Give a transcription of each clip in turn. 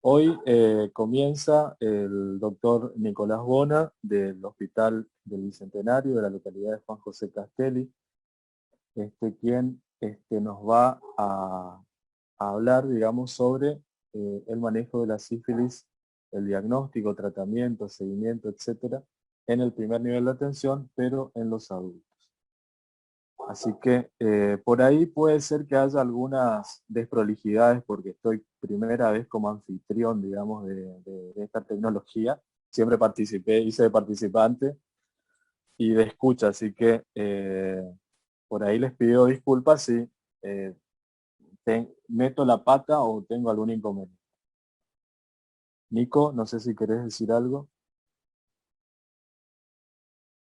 Hoy comienza el doctor Nicolás Bona del Hospital del Bicentenario de la localidad de Juan José Castelli, quien nos va a hablar, digamos, sobre el manejo de la sífilis, el diagnóstico, tratamiento, seguimiento, etcétera, en el primer nivel de atención, pero en los adultos. Así que por ahí puede ser que haya algunas desprolijidades porque estoy primera vez como anfitrión, digamos, de esta tecnología. Siempre participé, hice de participante y de escucha, así que por ahí les pido disculpas si eh, meto la pata o tengo algún inconveniente. Nico, no sé si querés decir algo.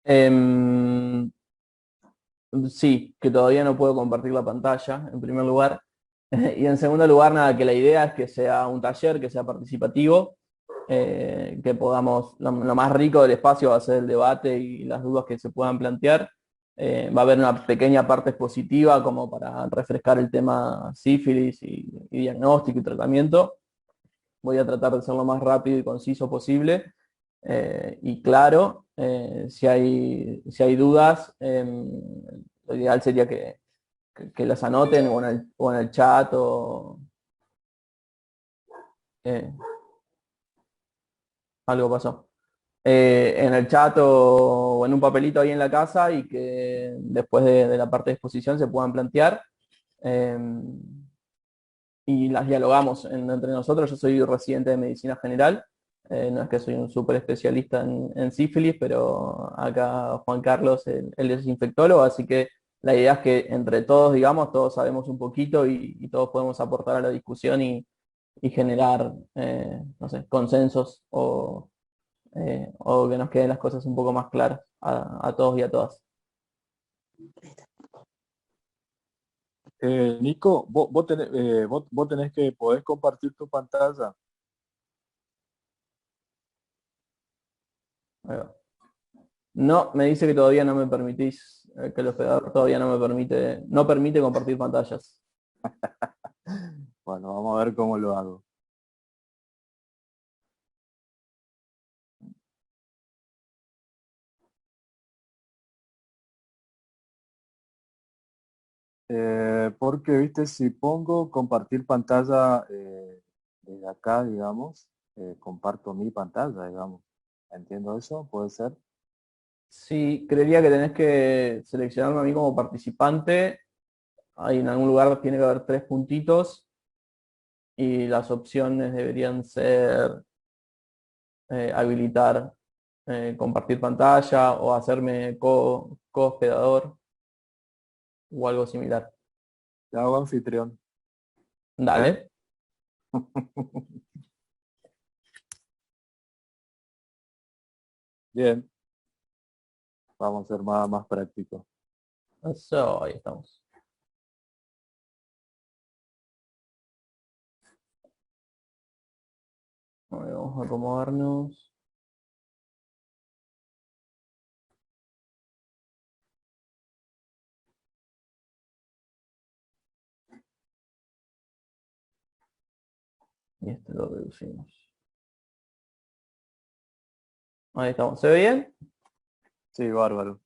Em, sí, que todavía no puedo compartir la pantalla, en primer lugar. Y en segundo lugar, nada, que la idea es que sea un taller, que sea participativo, que podamos, lo más rico del espacio va a ser el debate y las dudas que se puedan plantear. Va a haber una pequeña parte expositiva como para refrescar el tema sífilis y diagnóstico y tratamiento. Voy a tratar de ser lo más rápido y conciso posible. Y claro, si hay dudas, lo ideal sería que las anoten o en el chat eh, algo pasó. En el chat o en un papelito ahí en la casa y que después de la parte de exposición se puedan plantear eh, y las dialogamos entre nosotros. Yo soy residente de medicina general, no es que soy un súper especialista en sífilis, pero acá Juan Carlos, él es infectólogo, así que la idea es que entre todos, digamos, todos sabemos un poquito y todos podemos aportar a la discusión y generar, no sé, consensos o que nos queden las cosas un poco más claras a todos y a todas. Nico, vos tenés que podés compartir tu pantalla. No, me dice que todavía no me permitís, que el hospedador todavía no permite compartir pantallas. Bueno, vamos a ver cómo lo hago. Porque, viste, si pongo compartir pantalla desde acá, digamos, comparto mi pantalla, digamos. ¿Entiendo eso? ¿Puede ser? Sí, creería que tenés que seleccionarme a mí como participante. Ahí en algún lugar tiene que haber tres puntitos y las opciones deberían ser habilitar compartir pantalla o hacerme co-hospedador o algo similar. Te hago anfitrión. Dale. Bien, vamos a ser más prácticos. Eso, ahí estamos. Vamos a acomodarnos. Y este lo reducimos. Ahí estamos. ¿Se ve bien? Sí, bárbaro.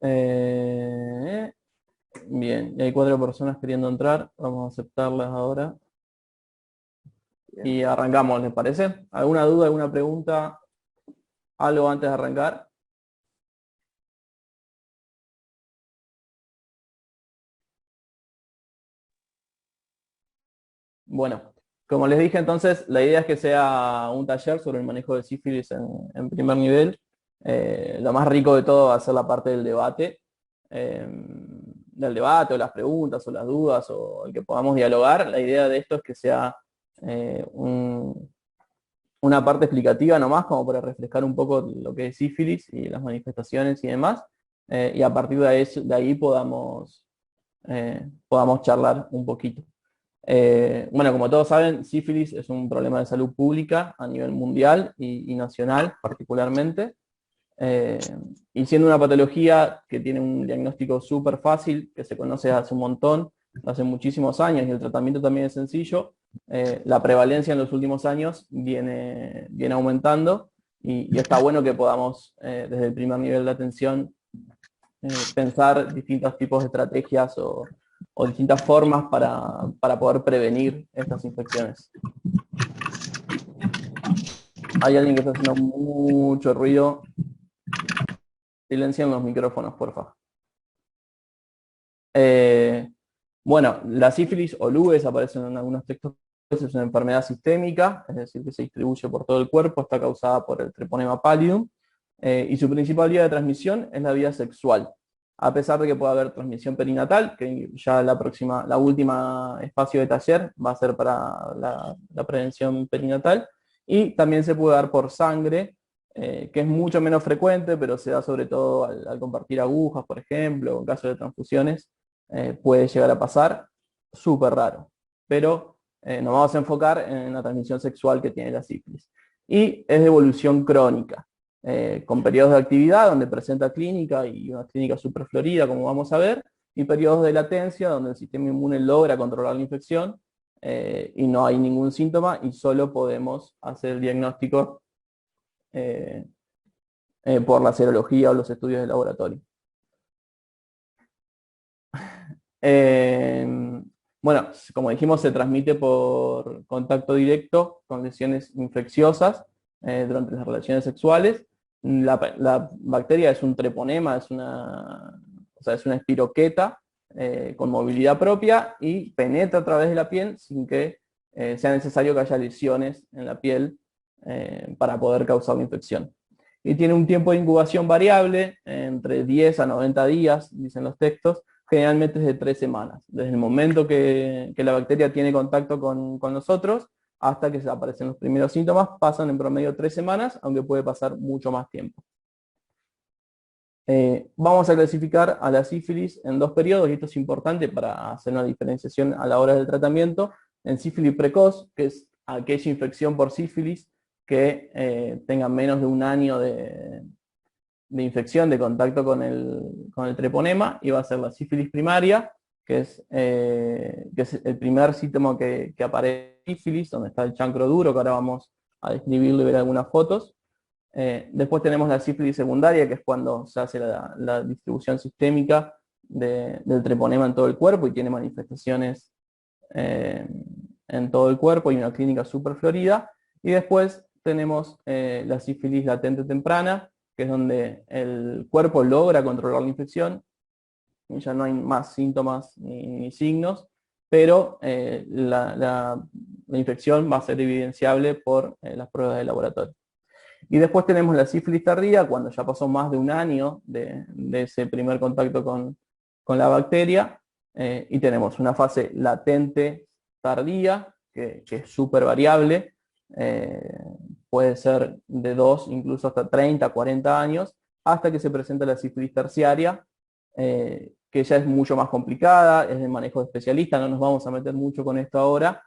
Eh, bien, y hay 4 personas queriendo entrar. Vamos a aceptarlas ahora. Bien. Y arrancamos, ¿les parece? ¿Alguna duda, alguna pregunta? ¿Algo antes de arrancar? Bueno, como les dije entonces, la idea es que sea un taller sobre el manejo de sífilis en primer nivel. Lo más rico de todo va a ser la parte del debate o las preguntas o las dudas o el que podamos dialogar. La idea de esto es que sea una parte explicativa nomás, como para refrescar un poco lo que es sífilis y las manifestaciones y demás. Y a partir de ahí podamos charlar un poquito. Bueno, como todos saben, sífilis es un problema de salud pública a nivel mundial y nacional particularmente. Y siendo una patología que tiene un diagnóstico súper fácil, que se conoce hace un montón, hace muchísimos años, y el tratamiento también es sencillo, la prevalencia en los últimos años viene aumentando y está bueno que podamos, desde el primer nivel de atención, pensar distintos tipos de estrategias o distintas formas para poder prevenir estas infecciones. Hay alguien que está haciendo mucho ruido. Silencien los micrófonos, por favor. Bueno, la sífilis o lúes aparecen en algunos textos. Es una enfermedad sistémica, es decir, que se distribuye por todo el cuerpo, está causada por el treponema pallidum, y su principal vía de transmisión es la vía sexual. A pesar de que pueda haber transmisión perinatal, que ya la última espacio de taller va a ser para la prevención perinatal, y también se puede dar por sangre, que es mucho menos frecuente, pero se da sobre todo al compartir agujas, por ejemplo, o en caso de transfusiones, puede llegar a pasar, súper raro. Pero nos vamos a enfocar en la transmisión sexual que tiene la sífilis. Y es de evolución crónica, con periodos de actividad donde presenta clínica y una clínica superflorida, como vamos a ver, y periodos de latencia donde el sistema inmune logra controlar la infección y no hay ningún síntoma y solo podemos hacer el diagnóstico por la serología o los estudios de laboratorio. Bueno, como dijimos, se transmite por contacto directo con lesiones infecciosas durante las relaciones sexuales. La bacteria es un treponema, es una espiroqueta con movilidad propia y penetra a través de la piel sin que sea necesario que haya lesiones en la piel para poder causar la infección. Y tiene un tiempo de incubación variable, entre 10 a 90 días, dicen los textos, generalmente es de 3 semanas, desde el momento que la bacteria tiene contacto con nosotros hasta que se aparecen los primeros síntomas, pasan en promedio 3 semanas, aunque puede pasar mucho más tiempo. Vamos a clasificar a la sífilis en 2 periodos, y esto es importante para hacer una diferenciación a la hora del tratamiento, en sífilis precoz, que es aquella infección por sífilis que tenga menos de un año de infección, de contacto con el treponema, y va a ser la sífilis primaria, que es el primer síntoma que aparece en sífilis, donde está el chancro duro, que ahora vamos a describirlo y ver algunas fotos. Después tenemos la sífilis secundaria, que es cuando se hace la distribución sistémica del treponema en todo el cuerpo y tiene manifestaciones en todo el cuerpo y una clínica superflorida. Y después tenemos la sífilis latente temprana, que es donde el cuerpo logra controlar la infección, y ya no hay más síntomas ni signos, pero la infección va a ser evidenciable por las pruebas de laboratorio. Y después tenemos la sífilis tardía, cuando ya pasó más de un año de ese primer contacto con la bacteria, y tenemos una fase latente tardía, que es súper variable, puede ser de 2, incluso hasta 30, 40 años, hasta que se presenta la sífilis terciaria, que ya es mucho más complicada, es de manejo de especialista, no nos vamos a meter mucho con esto ahora,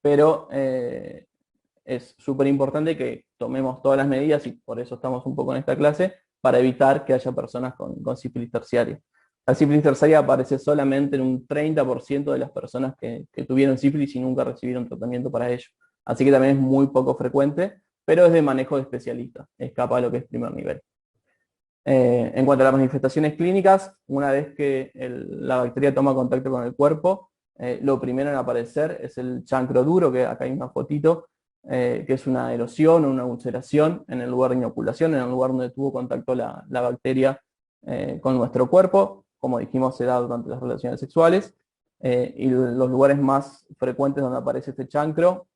pero es súper importante que tomemos todas las medidas, y por eso estamos un poco en esta clase, para evitar que haya personas con sífilis terciaria. La sífilis terciaria aparece solamente en un 30% de las personas que tuvieron sífilis y nunca recibieron tratamiento para ello. Así que también es muy poco frecuente, pero es de manejo de especialista, escapa de lo que es primer nivel. En cuanto a las manifestaciones clínicas, una vez que la bacteria toma contacto con el cuerpo, lo primero en aparecer es el chancro duro, que acá hay una fotito, que es una erosión o una ulceración en el lugar de inoculación, en el lugar donde tuvo contacto la bacteria con nuestro cuerpo. Como dijimos, se da durante las relaciones sexuales, y los lugares más frecuentes donde aparece este chancro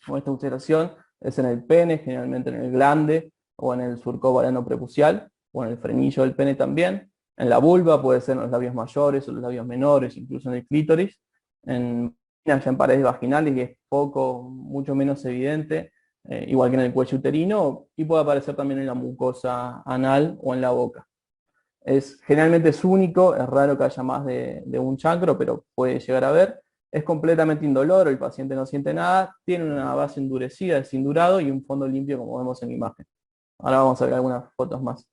o esta ulceración es en el pene, generalmente en el glande o en el surco ovarino prepucial, o en el frenillo del pene también. En la vulva puede ser en los labios mayores o los labios menores, incluso en el clítoris. Ya en paredes vaginales, y es mucho menos evidente, igual que en el cuello uterino, y puede aparecer también en la mucosa anal o en la boca. Generalmente es único, es raro que haya más de un chancro, pero puede llegar a haber. Es completamente indoloro, el paciente no siente nada, tiene una base endurecida, desindurado, y un fondo limpio, como vemos en la imagen. Ahora vamos a ver algunas fotos más.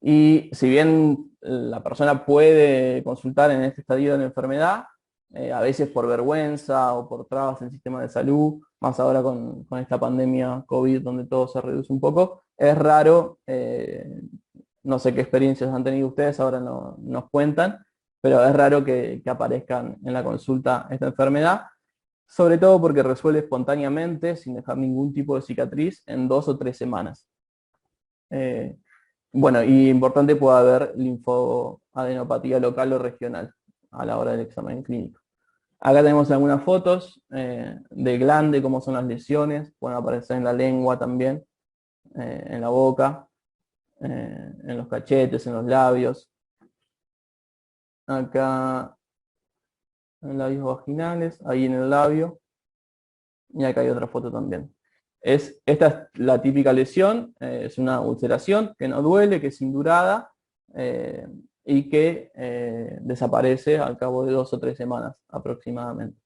Y si bien la persona puede consultar en este estadio de la enfermedad, a veces por vergüenza o por trabas en el sistema de salud, más ahora con esta pandemia COVID donde todo se reduce un poco. Es raro, no sé qué experiencias han tenido ustedes, ahora no, nos cuentan, pero es raro que aparezcan en la consulta esta enfermedad, sobre todo porque resuelve espontáneamente, sin dejar ningún tipo de cicatriz, en 2 o 3 semanas. Bueno, y importante puede haber linfoadenopatía local o regional a la hora del examen clínico. Acá tenemos algunas fotos de glande, cómo son las lesiones, pueden aparecer en la lengua también, en la boca, en los cachetes, en los labios. Acá en labios vaginales, ahí en el labio, y acá hay otra foto también. Esta es la típica lesión, es una ulceración que no duele, que es indurada, y que desaparece al cabo de 2 o 3 semanas aproximadamente.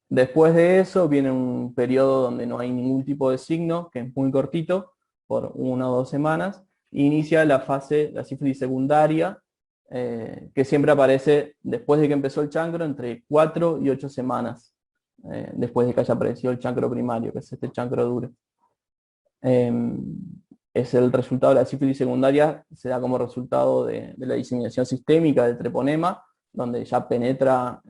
Después de eso viene un periodo donde no hay ningún tipo de signo, que es muy cortito, por 1 o 2 semanas, e inicia la fase, la sífilis secundaria, que siempre aparece después de que empezó el chancro, entre 4 y 8 semanas, después de que haya aparecido el chancro primario, que es este chancro duro. Es el resultado de la sífilis secundaria, se da como resultado de la diseminación sistémica del treponema, donde ya penetra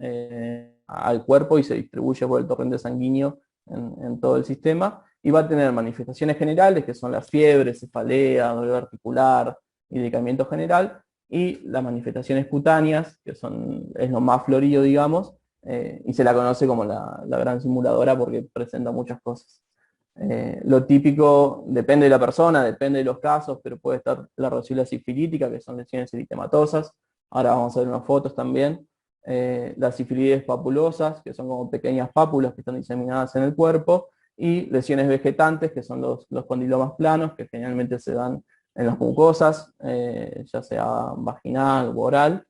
al cuerpo y se distribuye por el torrente sanguíneo en todo el sistema, y va a tener manifestaciones generales, que son la fiebre, cefalea, dolor articular y decaimiento general, y las manifestaciones cutáneas, que es lo más florido, digamos, y se la conoce como la gran simuladora porque presenta muchas cosas. Lo típico depende de la persona, depende de los casos, pero puede estar la rosacea sifilítica, que son lesiones eritematosas. Ahora vamos a ver unas fotos también. Las sifilides papulosas, que son como pequeñas pápulas que están diseminadas en el cuerpo, y lesiones vegetantes, que son los condilomas planos, que generalmente se dan en las mucosas, ya sea vaginal o oral,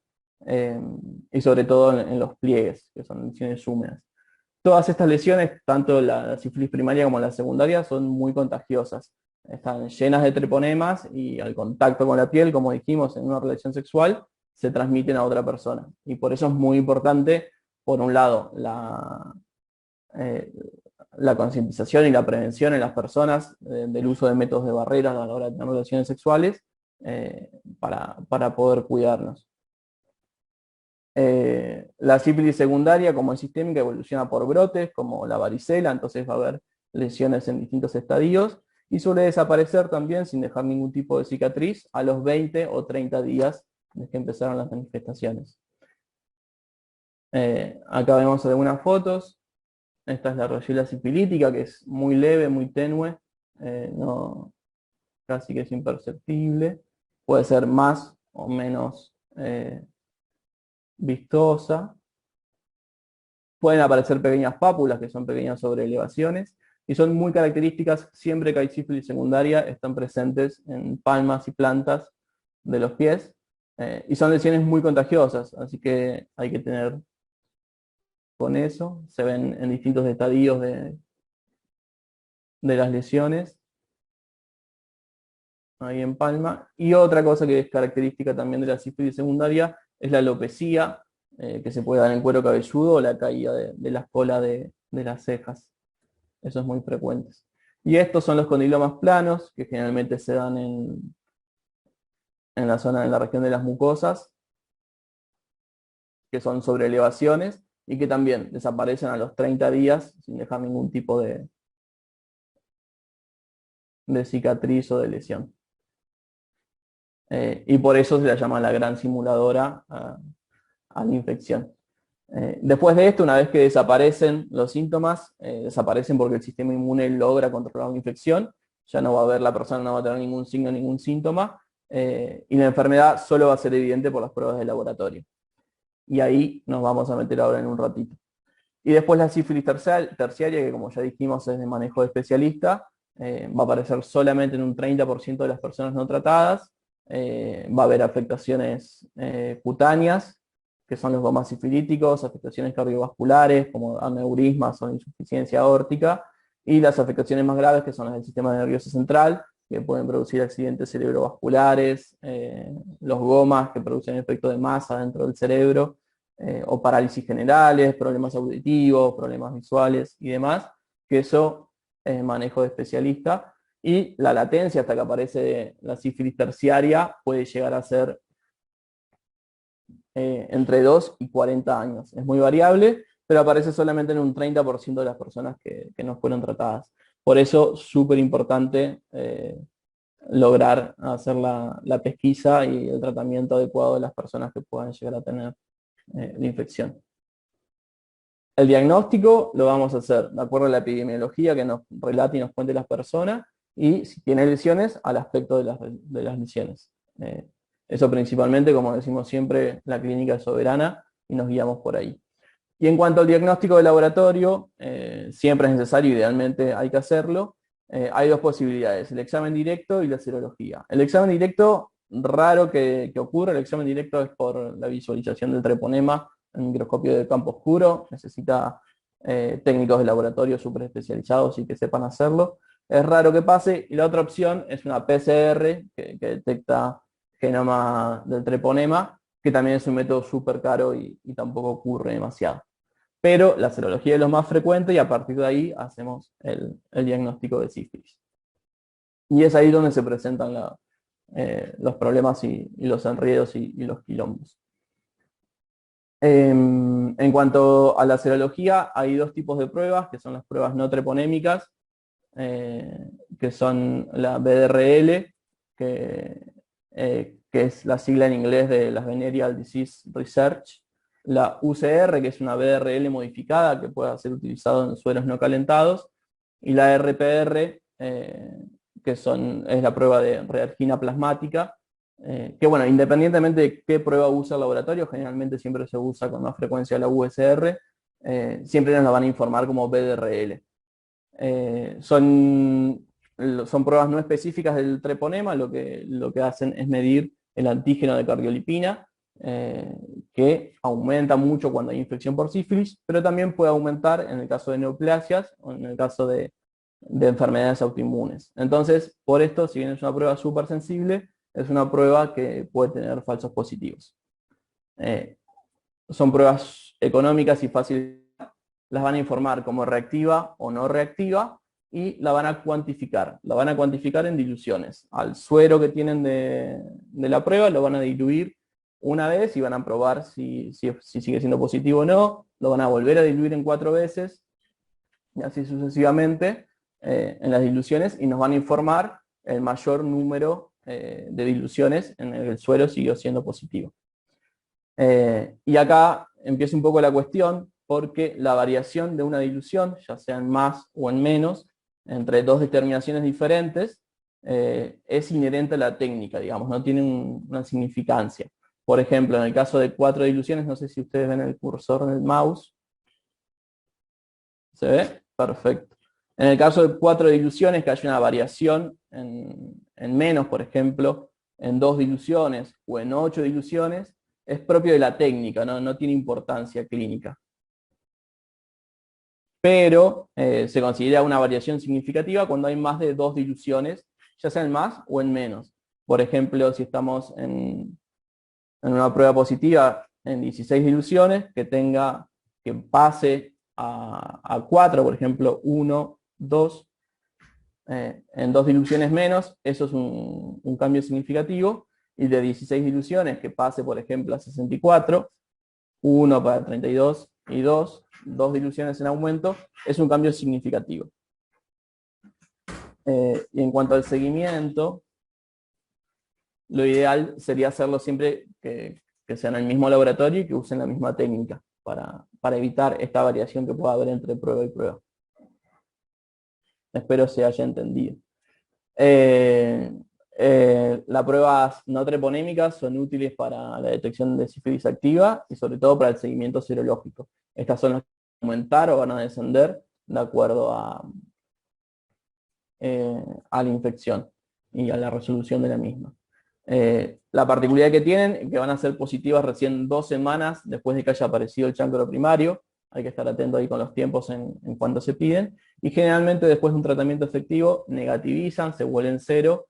y sobre todo en los pliegues, que son lesiones húmedas. Todas estas lesiones, tanto la sífilis primaria como la secundaria, son muy contagiosas. Están llenas de treponemas y al contacto con la piel, como dijimos, en una relación sexual, se transmiten a otra persona. Y por eso es muy importante, por un lado, la concientización y la prevención en las personas del uso de métodos de barreras a la hora de tener relaciones sexuales, para poder cuidarnos. La sífilis secundaria, como es sistémica, evoluciona por brotes, como la varicela, entonces va a haber lesiones en distintos estadios, y suele desaparecer también sin dejar ningún tipo de cicatriz a los 20 o 30 días desde que empezaron las manifestaciones. Acá vemos algunas fotos. Esta es la rosacea sifilítica, que es muy leve, muy tenue, casi que es imperceptible. Puede ser más o menos vistosa. Pueden aparecer pequeñas pápulas, que son pequeñas sobreelevaciones, y son muy características. Siempre que hay sífilis secundaria están presentes en palmas y plantas de los pies, y son lesiones muy contagiosas, así que hay que tener con eso. Se ven en distintos estadios de las lesiones, ahí en palma. Y otra cosa que es característica también de la sífilis secundaria es la alopecia, que se puede dar en cuero cabelludo, o la caída de la cola de las cejas. Eso es muy frecuente. Y estos son los condilomas planos, que generalmente se dan en la región de las mucosas, que son sobreelevaciones, y que también desaparecen a los 30 días sin dejar ningún tipo de cicatriz o de lesión. Y por eso se la llama la gran simuladora a la infección. Después de esto, una vez que desaparecen los síntomas, desaparecen porque el sistema inmune logra controlar la infección, ya no va a haber, la persona no va a tener ningún signo, ningún síntoma, y la enfermedad solo va a ser evidente por las pruebas de laboratorio. Y ahí nos vamos a meter ahora en un ratito. Y después la sífilis terciaria, que como ya dijimos es de manejo de especialista, va a aparecer solamente en un 30% de las personas no tratadas. Va a haber afectaciones cutáneas, que son los gomas sifilíticos, afectaciones cardiovasculares, como aneurismas o insuficiencia aórtica, y las afectaciones más graves, que son las del sistema nervioso central, que pueden producir accidentes cerebrovasculares, los gomas, que producen efecto de masa dentro del cerebro, o parálisis generales, problemas auditivos, problemas visuales y demás, que eso es manejo de especialista. Y la latencia hasta que aparece la sífilis terciaria puede llegar a ser entre 2 y 40 años. Es muy variable, pero aparece solamente en un 30% de las personas que no fueron tratadas. Por eso, súper importante lograr hacer la pesquisa y el tratamiento adecuado de las personas que puedan llegar a tener la infección. El diagnóstico lo vamos a hacer de acuerdo a la epidemiología que nos relate y nos cuente las personas, y si tiene lesiones, al aspecto de las lesiones. Eso principalmente, como decimos siempre, la clínica es soberana y nos guiamos por ahí. Y en cuanto al diagnóstico de laboratorio, siempre es necesario, idealmente hay que hacerlo. Hay dos posibilidades, el examen directo y la serología. El examen directo, raro que ocurra, el examen directo es por la visualización del treponema en microscopio de campo oscuro, necesita técnicos de laboratorio súper especializados y que sepan hacerlo. Es raro que pase, y la otra opción es una PCR que detecta genoma del treponema, que también es un método súper caro y tampoco ocurre demasiado. Pero la serología es lo más frecuente y a partir de ahí hacemos el diagnóstico de sífilis. Y es ahí donde se presentan los problemas y los enredos y los quilombos. En cuanto a la serología, hay dos tipos de pruebas, que son las pruebas no treponémicas, que son la BDRL, que es la sigla en inglés de las Venereal Disease Research, la UCR, que es una BDRL modificada que puede ser utilizada en suelos no calentados, y la RPR, que es la prueba de reargina plasmática, que bueno, independientemente de qué prueba usa el laboratorio, generalmente siempre se usa con más frecuencia la USR, siempre nos la van a informar como BDRL. Son pruebas no específicas del treponema, lo que hacen es medir el antígeno de cardiolipina, que aumenta mucho cuando hay infección por sífilis, pero también puede aumentar en el caso de neoplasias o en el caso de enfermedades autoinmunes. Entonces, por esto, si bien es una prueba súper sensible, es una prueba que puede tener falsos positivos. Son pruebas económicas y fáciles, las van a informar como reactiva o no reactiva, y la van a cuantificar. La van a cuantificar en diluciones. Al suero que tienen de la prueba lo van a diluir una vez y van a probar si sigue siendo positivo o no. Lo van a volver a diluir en 4 veces, y así sucesivamente en las diluciones, y nos van a informar el mayor número de diluciones en el suero siguió siendo positivo. Y acá empieza un poco la cuestión, porque la variación de una dilución, ya sea en más o en menos, entre dos determinaciones diferentes, es inherente a la técnica, digamos, no tiene una significancia. Por ejemplo, en el caso de 4 diluciones, no sé si ustedes ven el cursor del mouse. ¿Se ve? Perfecto. En el caso de 4 diluciones, que haya una variación en menos, por ejemplo, en 2 diluciones o en 8 diluciones, es propio de la técnica, no tiene importancia clínica. Pero se considera una variación significativa cuando hay más de 2 diluciones, ya sea en más o en menos. Por ejemplo, si estamos en una prueba positiva en 16 diluciones, que pase a 4, por ejemplo, 1, 2, en 2 diluciones menos, eso es un cambio significativo, y de 16 diluciones que pase, por ejemplo, a 64, 1 para 32 y 2 diluciones en aumento, es un cambio significativo. Y en cuanto al seguimiento, lo ideal sería hacerlo siempre que sea en el mismo laboratorio y que usen la misma técnica para evitar esta variación que pueda haber entre prueba y prueba. Espero se haya entendido. Las pruebas no treponémicas son útiles para la detección de sífilis activa y sobre todo para el seguimiento serológico. Estas son las que van a aumentar o van a descender de acuerdo a la infección y a la resolución de la misma. La particularidad que tienen es que van a ser positivas recién 2 semanas después de que haya aparecido el chancro primario. Hay que estar atento ahí con los tiempos en cuanto se piden. Y generalmente después de un tratamiento efectivo negativizan, se vuelven 0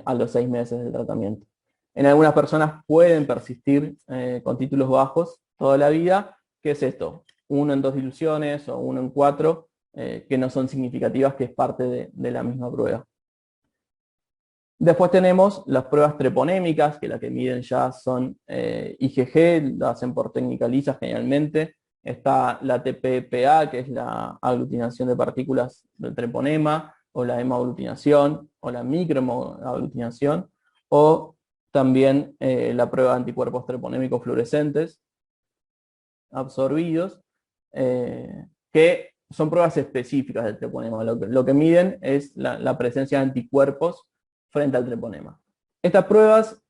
a los 6 meses del tratamiento. En algunas personas pueden persistir con títulos bajos toda la vida. ¿Qué es esto? 1 en 2 diluciones o 1 en 4, que no son significativas, que es parte de la misma prueba. Después tenemos las pruebas treponémicas, que las que miden ya son IgG, lo hacen por técnica lisa generalmente. Está la TPPA, que es la aglutinación de partículas del treponema, o la hemoaglutinación, o la microhemoaglutinación, o también la prueba de anticuerpos treponémicos fluorescentes absorbidos, que son pruebas específicas del treponema. Lo que miden es la presencia de anticuerpos frente al treponema. Estas pruebas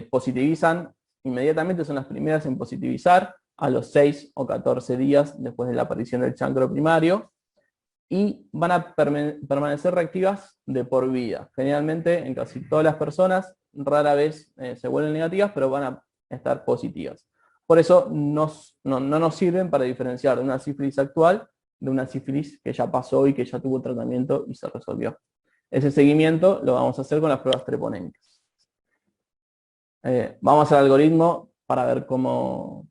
positivizan inmediatamente, son las primeras en positivizar a los 6 o 14 días después de la aparición del chancro primario, y van a permanecer reactivas de por vida. Generalmente en casi todas las personas, rara vez se vuelven negativas, pero van a estar positivas. Por eso no nos sirven para diferenciar de una sífilis actual de una sífilis que ya pasó y que ya tuvo tratamiento y se resolvió. Ese seguimiento lo vamos a hacer con las pruebas treponémicas. Vamos al algoritmo para ver cómo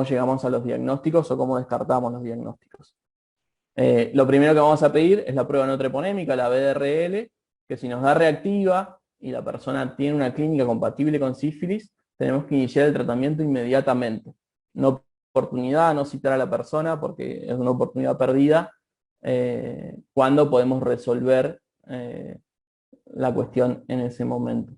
llegamos a los diagnósticos o cómo descartamos los diagnósticos. Lo primero que vamos a pedir es la prueba no treponémica, la BDRL, que si nos da reactiva y la persona tiene una clínica compatible con sífilis, tenemos que iniciar el tratamiento inmediatamente. No oportunidad, no citar a la persona porque es una oportunidad perdida, cuando podemos resolver la cuestión en ese momento.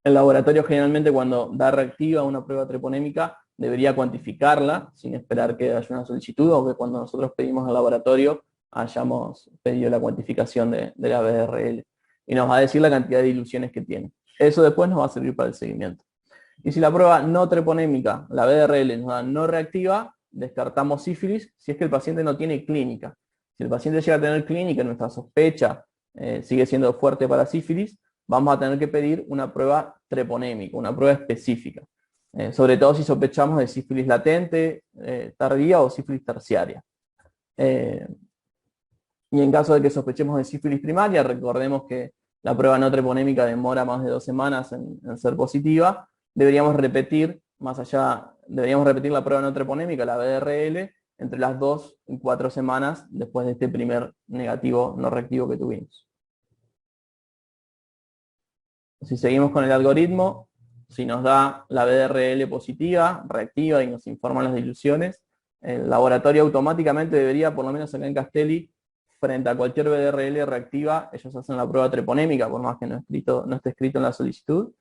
El laboratorio generalmente, cuando da reactiva una prueba treponémica, debería cuantificarla sin esperar que haya una solicitud, o que cuando nosotros pedimos al laboratorio hayamos pedido la cuantificación de la BDRL. Y nos va a decir la cantidad de diluciones que tiene. Eso después nos va a servir para el seguimiento. Y si la prueba no treponémica, la BDRL, nos da no reactiva, descartamos sífilis si es que el paciente no tiene clínica. Si el paciente llega a tener clínica y nuestra sospecha sigue siendo fuerte para sífilis, vamos a tener que pedir una prueba treponémica, una prueba específica. Sobre todo si sospechamos de sífilis latente, tardía o sífilis terciaria. Y en caso de que sospechemos de sífilis primaria, recordemos que la prueba no treponémica demora más de 2 semanas en ser positiva. Deberíamos repetir la prueba no treponémica, la BDRL, entre las 2 y 4 semanas después de este primer negativo no reactivo que tuvimos. Si seguimos con el algoritmo, si nos da la BDRL positiva, reactiva y nos informan las diluciones, el laboratorio automáticamente debería, por lo menos acá en Castelli, frente a cualquier BDRL reactiva, ellos hacen la prueba treponémica, por más que no esté escrito en la solicitud,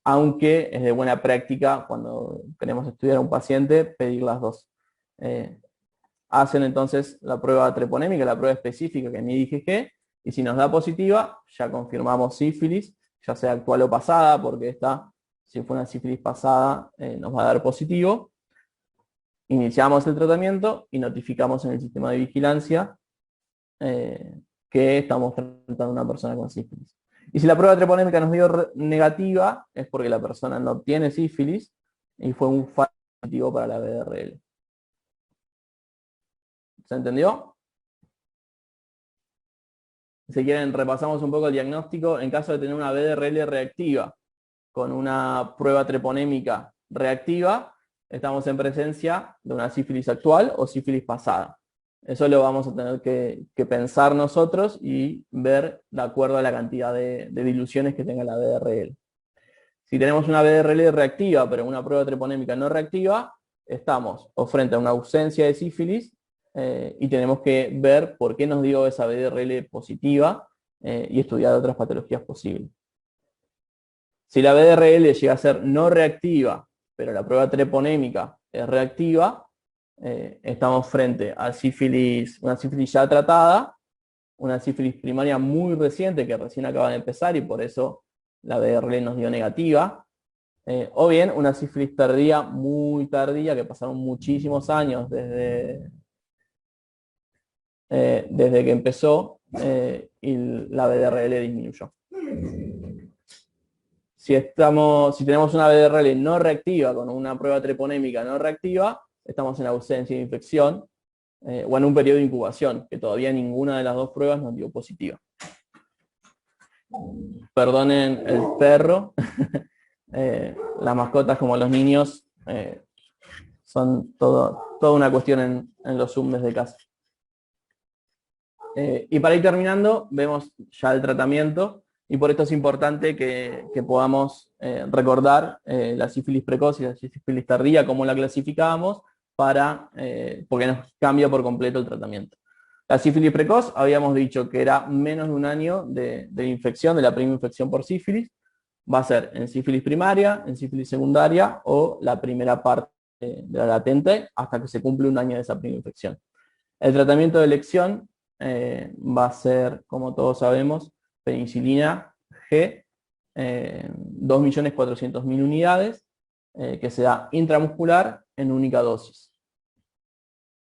aunque es de buena práctica cuando queremos estudiar a un paciente, pedir las dos. Hacen entonces la prueba treponémica, la prueba específica que mide IgG, y si nos da positiva, ya confirmamos sífilis, ya sea actual o pasada, porque esta, si fue una sífilis pasada, nos va a dar positivo. Iniciamos el tratamiento y notificamos en el sistema de vigilancia que estamos tratando a una persona con sífilis. Y si la prueba treponémica nos dio negativa, es porque la persona no tiene sífilis y fue un falso positivo para la BDRL. ¿Se entendió? Si quieren, repasamos un poco el diagnóstico. En caso de tener una BDRL reactiva con una prueba treponémica reactiva, estamos en presencia de una sífilis actual o sífilis pasada. Eso lo vamos a tener que pensar nosotros y ver de acuerdo a la cantidad de diluciones que tenga la BDRL. Si tenemos una BDRL reactiva, pero una prueba treponémica no reactiva, estamos o frente a una ausencia de sífilis, y tenemos que ver por qué nos dio esa BDRL positiva y estudiar otras patologías posibles. Si la BDRL llega a ser no reactiva, pero la prueba treponémica es reactiva, estamos frente a sífilis, una sífilis ya tratada, una sífilis primaria muy reciente que recién acaba de empezar y por eso la BDRL nos dio negativa, o bien una sífilis tardía, muy tardía, que pasaron muchísimos años desde que empezó y la BDRL disminuyó. Si tenemos una BDRL no reactiva con una prueba treponémica no reactiva, estamos en ausencia de infección o en un periodo de incubación, que todavía ninguna de las dos pruebas nos dio positiva. Perdonen el perro, las mascotas como los niños son toda una cuestión en los Zoom desde casa. Y para ir terminando, vemos ya el tratamiento, y por esto es importante que podamos recordar la sífilis precoz y la sífilis tardía, cómo la clasificábamos, porque nos cambia por completo el tratamiento. La sífilis precoz habíamos dicho que era menos de un año de infección, de la primera infección por sífilis. Va a ser en sífilis primaria, en sífilis secundaria o la primera parte de la latente hasta que se cumple un año de esa primera infección. El tratamiento de elección va a ser, como todos sabemos, penicilina G, 2.400.000 unidades, que se da intramuscular en única dosis.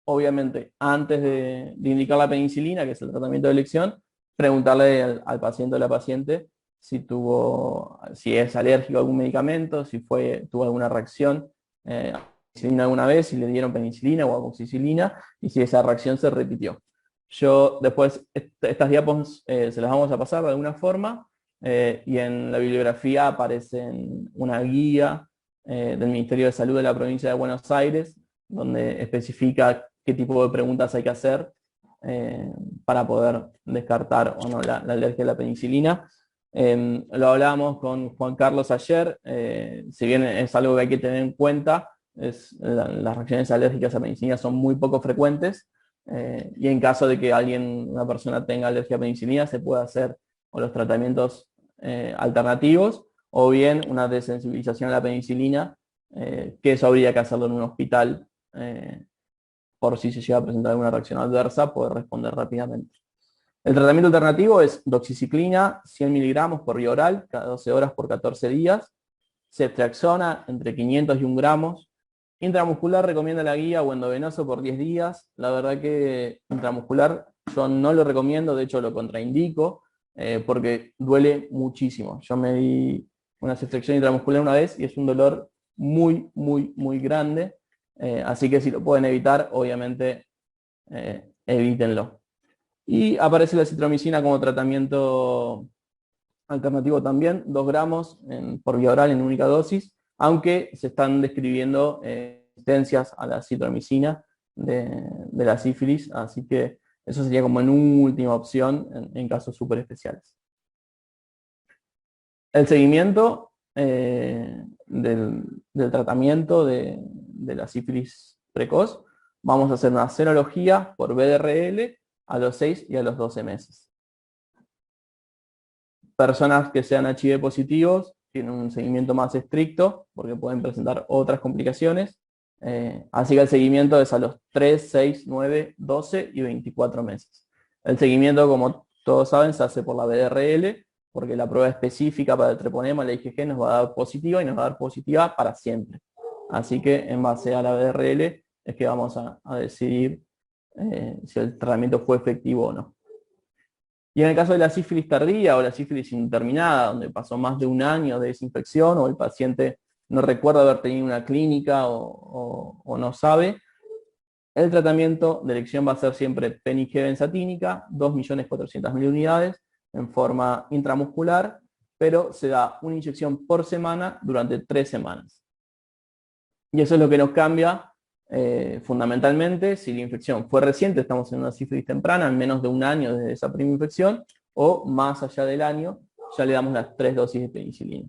Obviamente, antes de indicar la penicilina, que es el tratamiento de elección, preguntarle al paciente o la paciente si es alérgico a algún medicamento, si tuvo alguna reacción a penicilina alguna vez, si le dieron penicilina o amoxicilina, y si esa reacción se repitió. Yo después, estas diapos se las vamos a pasar de alguna forma, y en la bibliografía aparece una guía del Ministerio de Salud de la provincia de Buenos Aires, donde especifica qué tipo de preguntas hay que hacer para poder descartar o no la alergia a la penicilina. Lo hablábamos con Juan Carlos ayer, si bien es algo que hay que tener en cuenta, las reacciones alérgicas a penicilina son muy poco frecuentes, y en caso de que una persona tenga alergia a penicilina, se puede hacer o los tratamientos alternativos, o bien una desensibilización a la penicilina, que eso habría que hacerlo en un hospital, por si se llega a presentar alguna reacción adversa, poder responder rápidamente. El tratamiento alternativo es doxiciclina, 100 miligramos por vía oral, cada 12 horas por 14 días, ceftriaxona entre 500 y 1 gramos, intramuscular recomienda la guía o endovenoso por 10 días. La verdad que intramuscular yo no lo recomiendo, de hecho lo contraindico, porque duele muchísimo. Yo me di una ceftriaxona intramuscular una vez y es un dolor muy, muy, muy grande. Así que si lo pueden evitar, obviamente evítenlo. Y aparece la citromicina como tratamiento alternativo también, 2 gramos por vía oral en única dosis, aunque se están describiendo resistencias a la citromicina de la sífilis, así que eso sería como en última opción en casos súper especiales. El seguimiento del tratamiento de la sífilis precoz, vamos a hacer una serología por BDRL a los 6 y a los 12 meses. Personas que sean HIV positivos tienen un seguimiento más estricto porque pueden presentar otras complicaciones. Así que el seguimiento es a los 3, 6, 9, 12 y 24 meses. El seguimiento, como todos saben, se hace por la BDRL, porque la prueba específica para el treponema, la IgG, nos va a dar positiva y nos va a dar positiva para siempre. Así que en base a la BDRL es que vamos a decidir si el tratamiento fue efectivo o no. Y en el caso de la sífilis tardía o la sífilis indeterminada, donde pasó más de un año de desinfección o el paciente no recuerda haber tenido una clínica o no sabe, el tratamiento de elección va a ser siempre PENIG benzatínica, 2.400.000 unidades en forma intramuscular, pero se da una inyección por semana durante 3 semanas. Y eso es lo que nos cambia fundamentalmente si la infección fue reciente, estamos en una sífilis temprana, en menos de un año desde esa primera infección, o más allá del año, ya le damos las 3 dosis de penicilina.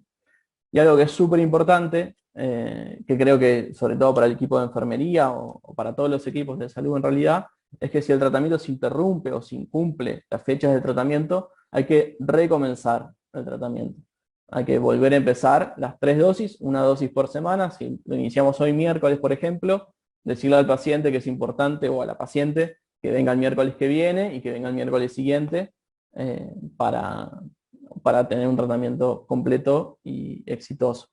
Y algo que es súper importante, que creo que sobre todo para el equipo de enfermería o para todos los equipos de salud en realidad, es que si el tratamiento se interrumpe o se incumple las fechas del tratamiento, hay que recomenzar el tratamiento. Hay que volver a empezar las 3 dosis, una dosis por semana. Si lo iniciamos hoy miércoles, por ejemplo, decirle al paciente que es importante, o a la paciente, que venga el miércoles que viene y que venga el miércoles siguiente para tener un tratamiento completo y exitoso.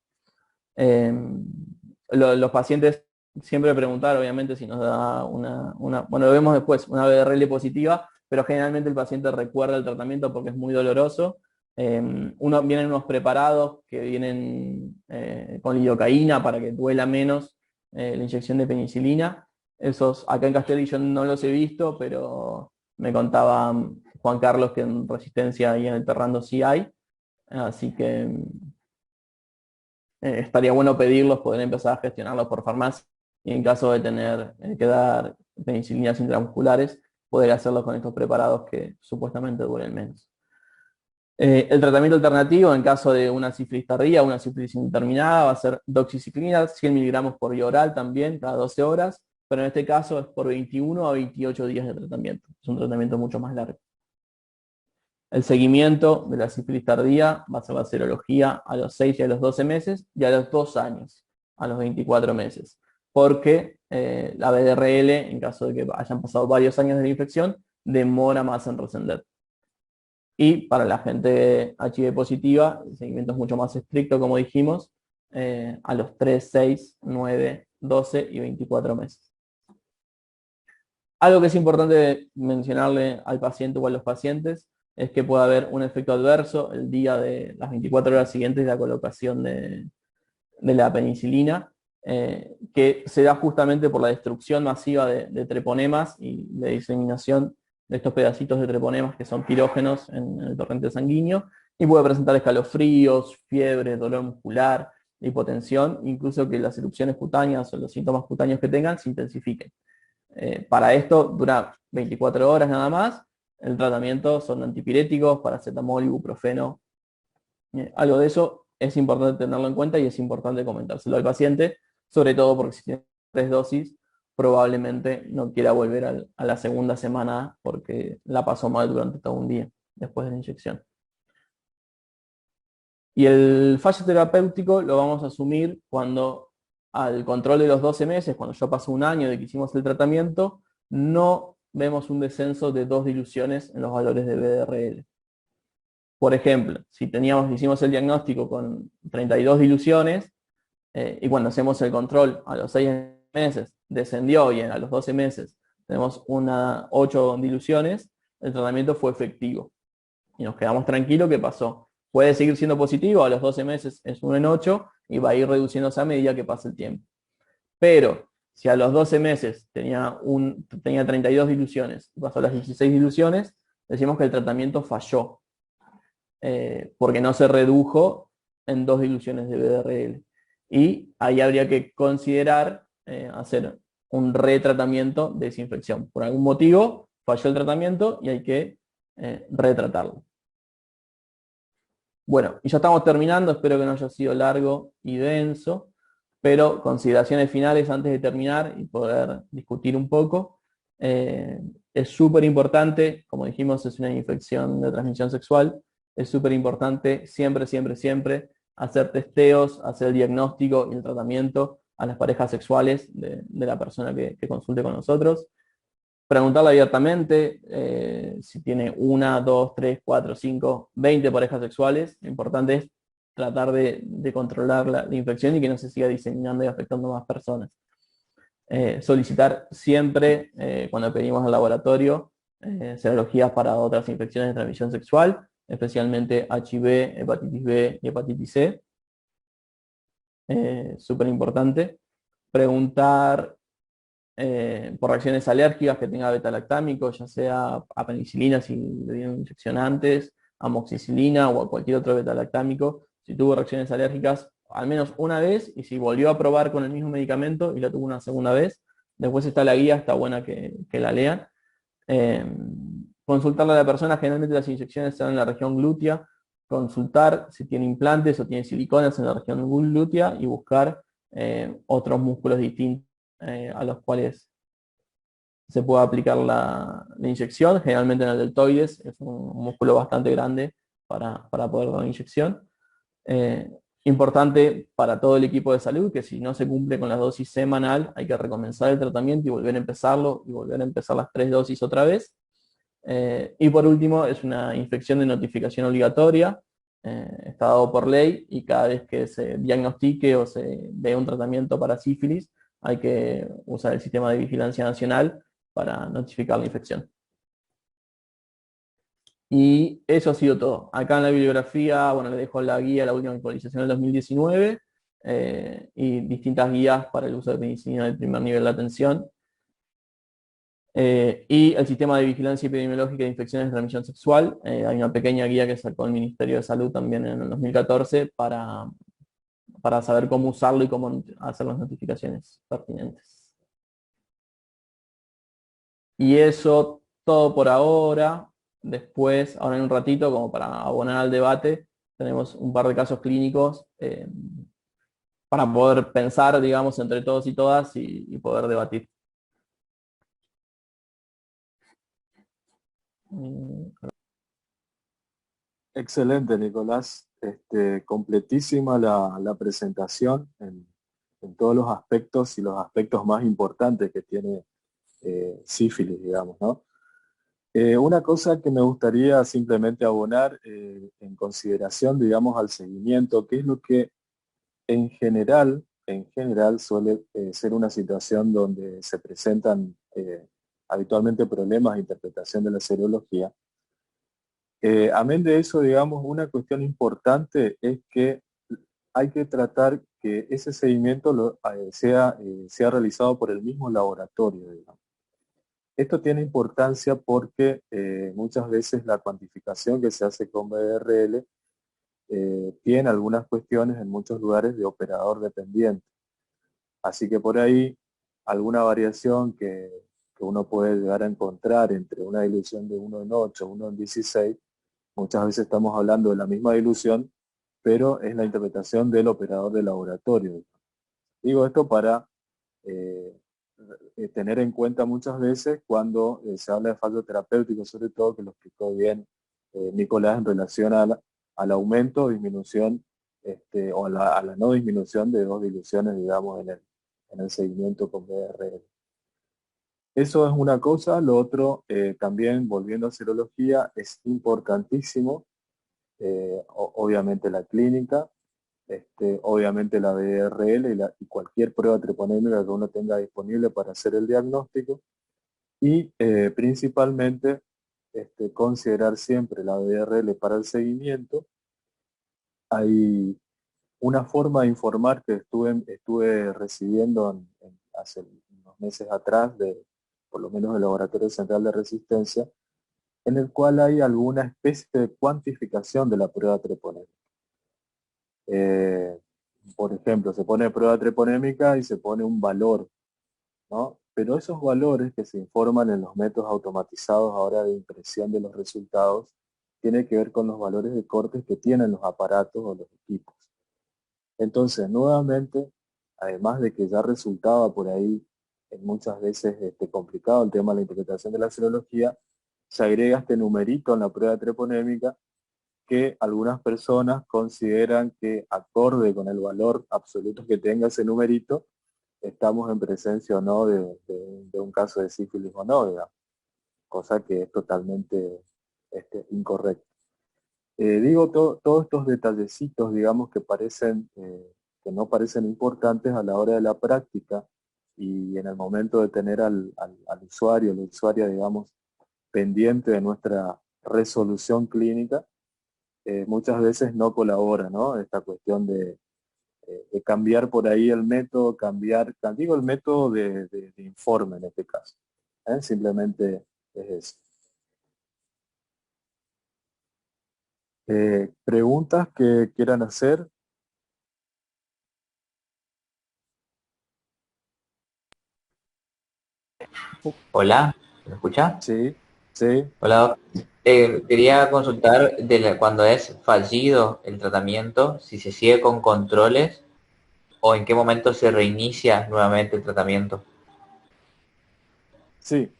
Los pacientes siempre preguntan, obviamente, si nos da bueno, lo vemos después, una BDRL positiva, pero generalmente el paciente recuerda el tratamiento porque es muy doloroso. Vienen unos preparados que vienen con lidocaína para que duela menos la inyección de penicilina. Esos acá en Castelli yo no los he visto, pero me contaba Juan Carlos que en Resistencia y en el Terrando sí hay. Así que estaría bueno pedirlos, poder empezar a gestionarlos por farmacia, y en caso de tener que dar penicilinas intramusculares, poder hacerlo con estos preparados que supuestamente duelen menos. El tratamiento alternativo en caso de una sífilis tardía o una sífilis indeterminada va a ser doxiciclina, 100 miligramos por vía oral también, cada 12 horas, pero en este caso es por 21 a 28 días de tratamiento. Es un tratamiento mucho más largo. El seguimiento de la sífilis tardía va a ser la serología a los 6 y a los 12 meses y a los 2 años, a los 24 meses. Porque la BDRL, en caso de que hayan pasado varios años de la infección, demora más en recender. Y para la gente HIV positiva, el seguimiento es mucho más estricto, como dijimos, a los 3, 6, 9, 12 y 24 meses. Algo que es importante mencionarle al paciente o a los pacientes es que puede haber un efecto adverso el día de las 24 horas siguientes de la colocación de la penicilina, que se da justamente por la destrucción masiva de treponemas y de diseminación de estos pedacitos de treponemas que son pirógenos en el torrente sanguíneo, y puede presentar escalofríos, fiebre, dolor muscular, hipotensión, incluso que las erupciones cutáneas o los síntomas cutáneos que tengan se intensifiquen. Para esto dura 24 horas nada más. El tratamiento son antipiréticos, paracetamol, ibuprofeno. Algo de eso es importante tenerlo en cuenta y es importante comentárselo al paciente, sobre todo porque si tiene 3 dosis, probablemente no quiera volver a la segunda semana porque la pasó mal durante todo un día después de la inyección. Y el fallo terapéutico lo vamos a asumir cuando al control de los 12 meses, cuando ya pasó un año de que hicimos el tratamiento, no vemos un descenso de 2 diluciones en los valores de BDRL. Por ejemplo, si hicimos el diagnóstico con 32 diluciones, y cuando hacemos el control a los 6 meses descendió y a los 12 meses tenemos 8 diluciones, el tratamiento fue efectivo. Y nos quedamos tranquilos. ¿Qué pasó? Puede seguir siendo positivo, a los 12 meses es 1 en 8 y va a ir reduciéndose a medida que pase el tiempo. Pero si a los 12 meses tenía 32 diluciones y pasó a las 16 diluciones, decimos que el tratamiento falló, porque no se redujo en 2 diluciones de BDRL. Y ahí habría que considerar hacer un retratamiento de desinfección. Por algún motivo falló el tratamiento y hay que retratarlo. Bueno, y ya estamos terminando, espero que no haya sido largo y denso, pero consideraciones finales antes de terminar y poder discutir un poco. Es súper importante, como dijimos, es una infección de transmisión sexual, es súper importante siempre, siempre, siempre hacer testeos, hacer el diagnóstico y el tratamiento a las parejas sexuales de la persona que consulte con nosotros. Preguntarle abiertamente si tiene 1, 2, 3, 4, 5, 20 parejas sexuales. Lo importante es tratar de controlar la infección y que no se siga diseminando y afectando a más personas. Solicitar siempre, cuando pedimos al laboratorio, serologías para otras infecciones de transmisión sexual, especialmente HIV, hepatitis B y hepatitis C. Súper importante. Preguntar por reacciones alérgicas que tenga beta-lactámico, ya sea a penicilina si le dieron inyección antes, amoxicilina o a cualquier otro beta-lactámico. Si tuvo reacciones alérgicas al menos una vez, y si volvió a probar con el mismo medicamento y la tuvo una segunda vez, después está la guía, está buena que la lean. Consultarle a la persona, generalmente las inyecciones están en la región glútea, consultar si tiene implantes o tiene siliconas en la región glútea y buscar otros músculos distintos a los cuales se puede aplicar la inyección. Generalmente en el deltoides es un músculo bastante grande para poder dar la inyección. Importante para todo el equipo de salud que si no se cumple con la dosis semanal hay que recomenzar el tratamiento y volver a empezarlo y volver a empezar las 3 dosis otra vez. Y por último es una infección de notificación obligatoria, está dado por ley, y cada vez que se diagnostique o se dé un tratamiento para sífilis hay que usar el sistema de vigilancia nacional para notificar la infección. Y eso ha sido todo. Acá en la bibliografía, bueno, les dejo la guía, la última actualización del 2019, y distintas guías para el uso de penicilina del primer nivel de atención. Y el sistema de vigilancia epidemiológica de infecciones de transmisión sexual. Hay una pequeña guía que sacó el Ministerio de Salud también en el 2014 para para saber cómo usarlo y cómo hacer las notificaciones pertinentes. Y eso todo por ahora. Después, ahora en un ratito, como para abonar al debate, tenemos un par de casos clínicos para poder pensar, digamos, entre todos y todas y poder debatir. Excelente, Nicolás. Completísima la presentación en todos los aspectos y los aspectos más importantes que tiene sífilis, digamos, ¿no? Una cosa que me gustaría simplemente abonar en consideración, digamos, al seguimiento, que es lo que en general suele ser una situación donde se presentan habitualmente problemas de interpretación de la serología. Amén de eso, digamos, una cuestión importante es que hay que tratar que ese seguimiento sea realizado por el mismo laboratorio, digamos. Esto tiene importancia porque muchas veces la cuantificación que se hace con BRL tiene algunas cuestiones en muchos lugares de operador dependiente. Así que por ahí alguna variación que uno puede llegar a encontrar entre una dilución de 1 en 8, 1 en 16, muchas veces estamos hablando de la misma dilución, pero es la interpretación del operador de laboratorio. Digo esto para tener en cuenta muchas veces cuando se habla de fallo terapéutico, sobre todo, que lo explicó bien Nicolás en relación al aumento o disminución, o a la no disminución de dos diluciones, digamos, en el seguimiento con BRL. Eso es una cosa. Lo otro, también volviendo a serología, es importantísimo, obviamente la clínica, obviamente la BRL y cualquier prueba treponémica que uno tenga disponible para hacer el diagnóstico, y principalmente considerar siempre la BRL para el seguimiento. Hay una forma de informar que estuve recibiendo hace unos meses atrás, por lo menos del Laboratorio Central de Resistencia, en el cual hay alguna especie de cuantificación de la prueba treponémica. Por ejemplo, se pone prueba treponémica y se pone un valor, ¿no? Pero esos valores que se informan en los métodos automatizados ahora de impresión de los resultados, tienen que ver con los valores de cortes que tienen los aparatos o los equipos. Entonces, nuevamente, además de que ya resultaba por ahí muchas veces complicado el tema de la interpretación de la serología, se agrega este numerito en la prueba treponémica que algunas personas consideran que, acorde con el valor absoluto que tenga ese numerito, estamos en presencia o no de un caso de sífilis o no, digamos, cosa que es totalmente incorrecta. Digo todos estos detallecitos, digamos, que no parecen importantes a la hora de la práctica y en el momento de tener al usuario, la usuaria, digamos, pendiente de nuestra resolución clínica, muchas veces no colabora, ¿no? Esta cuestión de cambiar por ahí el método, digo el método de informe en este caso. Simplemente es eso. ¿Preguntas que quieran hacer? Hola, ¿me escucha? Sí, sí. Hola, Doc. Quería consultar cuando es fallido el tratamiento, si se sigue con controles o en qué momento se reinicia nuevamente el tratamiento. Sí,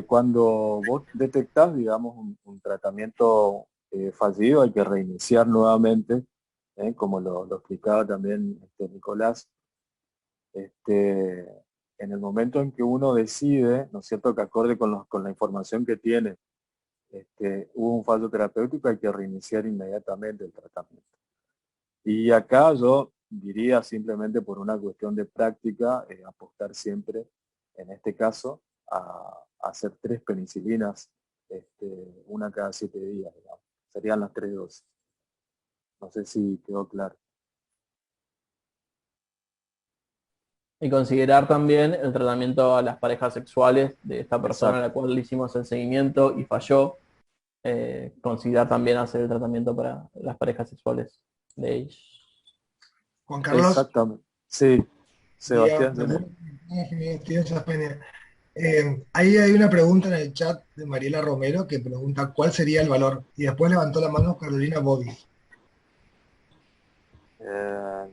cuando vos detectás, digamos, un tratamiento fallido, hay que reiniciar nuevamente, como lo explicaba también Nicolás. En el momento en que uno decide, ¿no es cierto?, que acorde con la información que tiene, hubo un fallo terapéutico, hay que reiniciar inmediatamente el tratamiento. Y acá yo diría, simplemente por una cuestión de práctica, apostar siempre, en este caso, a hacer 3 penicilinas, una cada 7 días, digamos. Serían las 3 dosis. No sé si quedó claro. Y considerar también el tratamiento a las parejas sexuales de esta persona a la cual le hicimos el seguimiento y falló. Considerar también hacer el tratamiento para las parejas sexuales de ellos. Juan Carlos. Exactamente. Sí, Sebastián Gené. Ahí hay una pregunta en el chat de Mariela Romero que pregunta cuál sería el valor. Y después levantó la mano Carolina Bobby. Eh,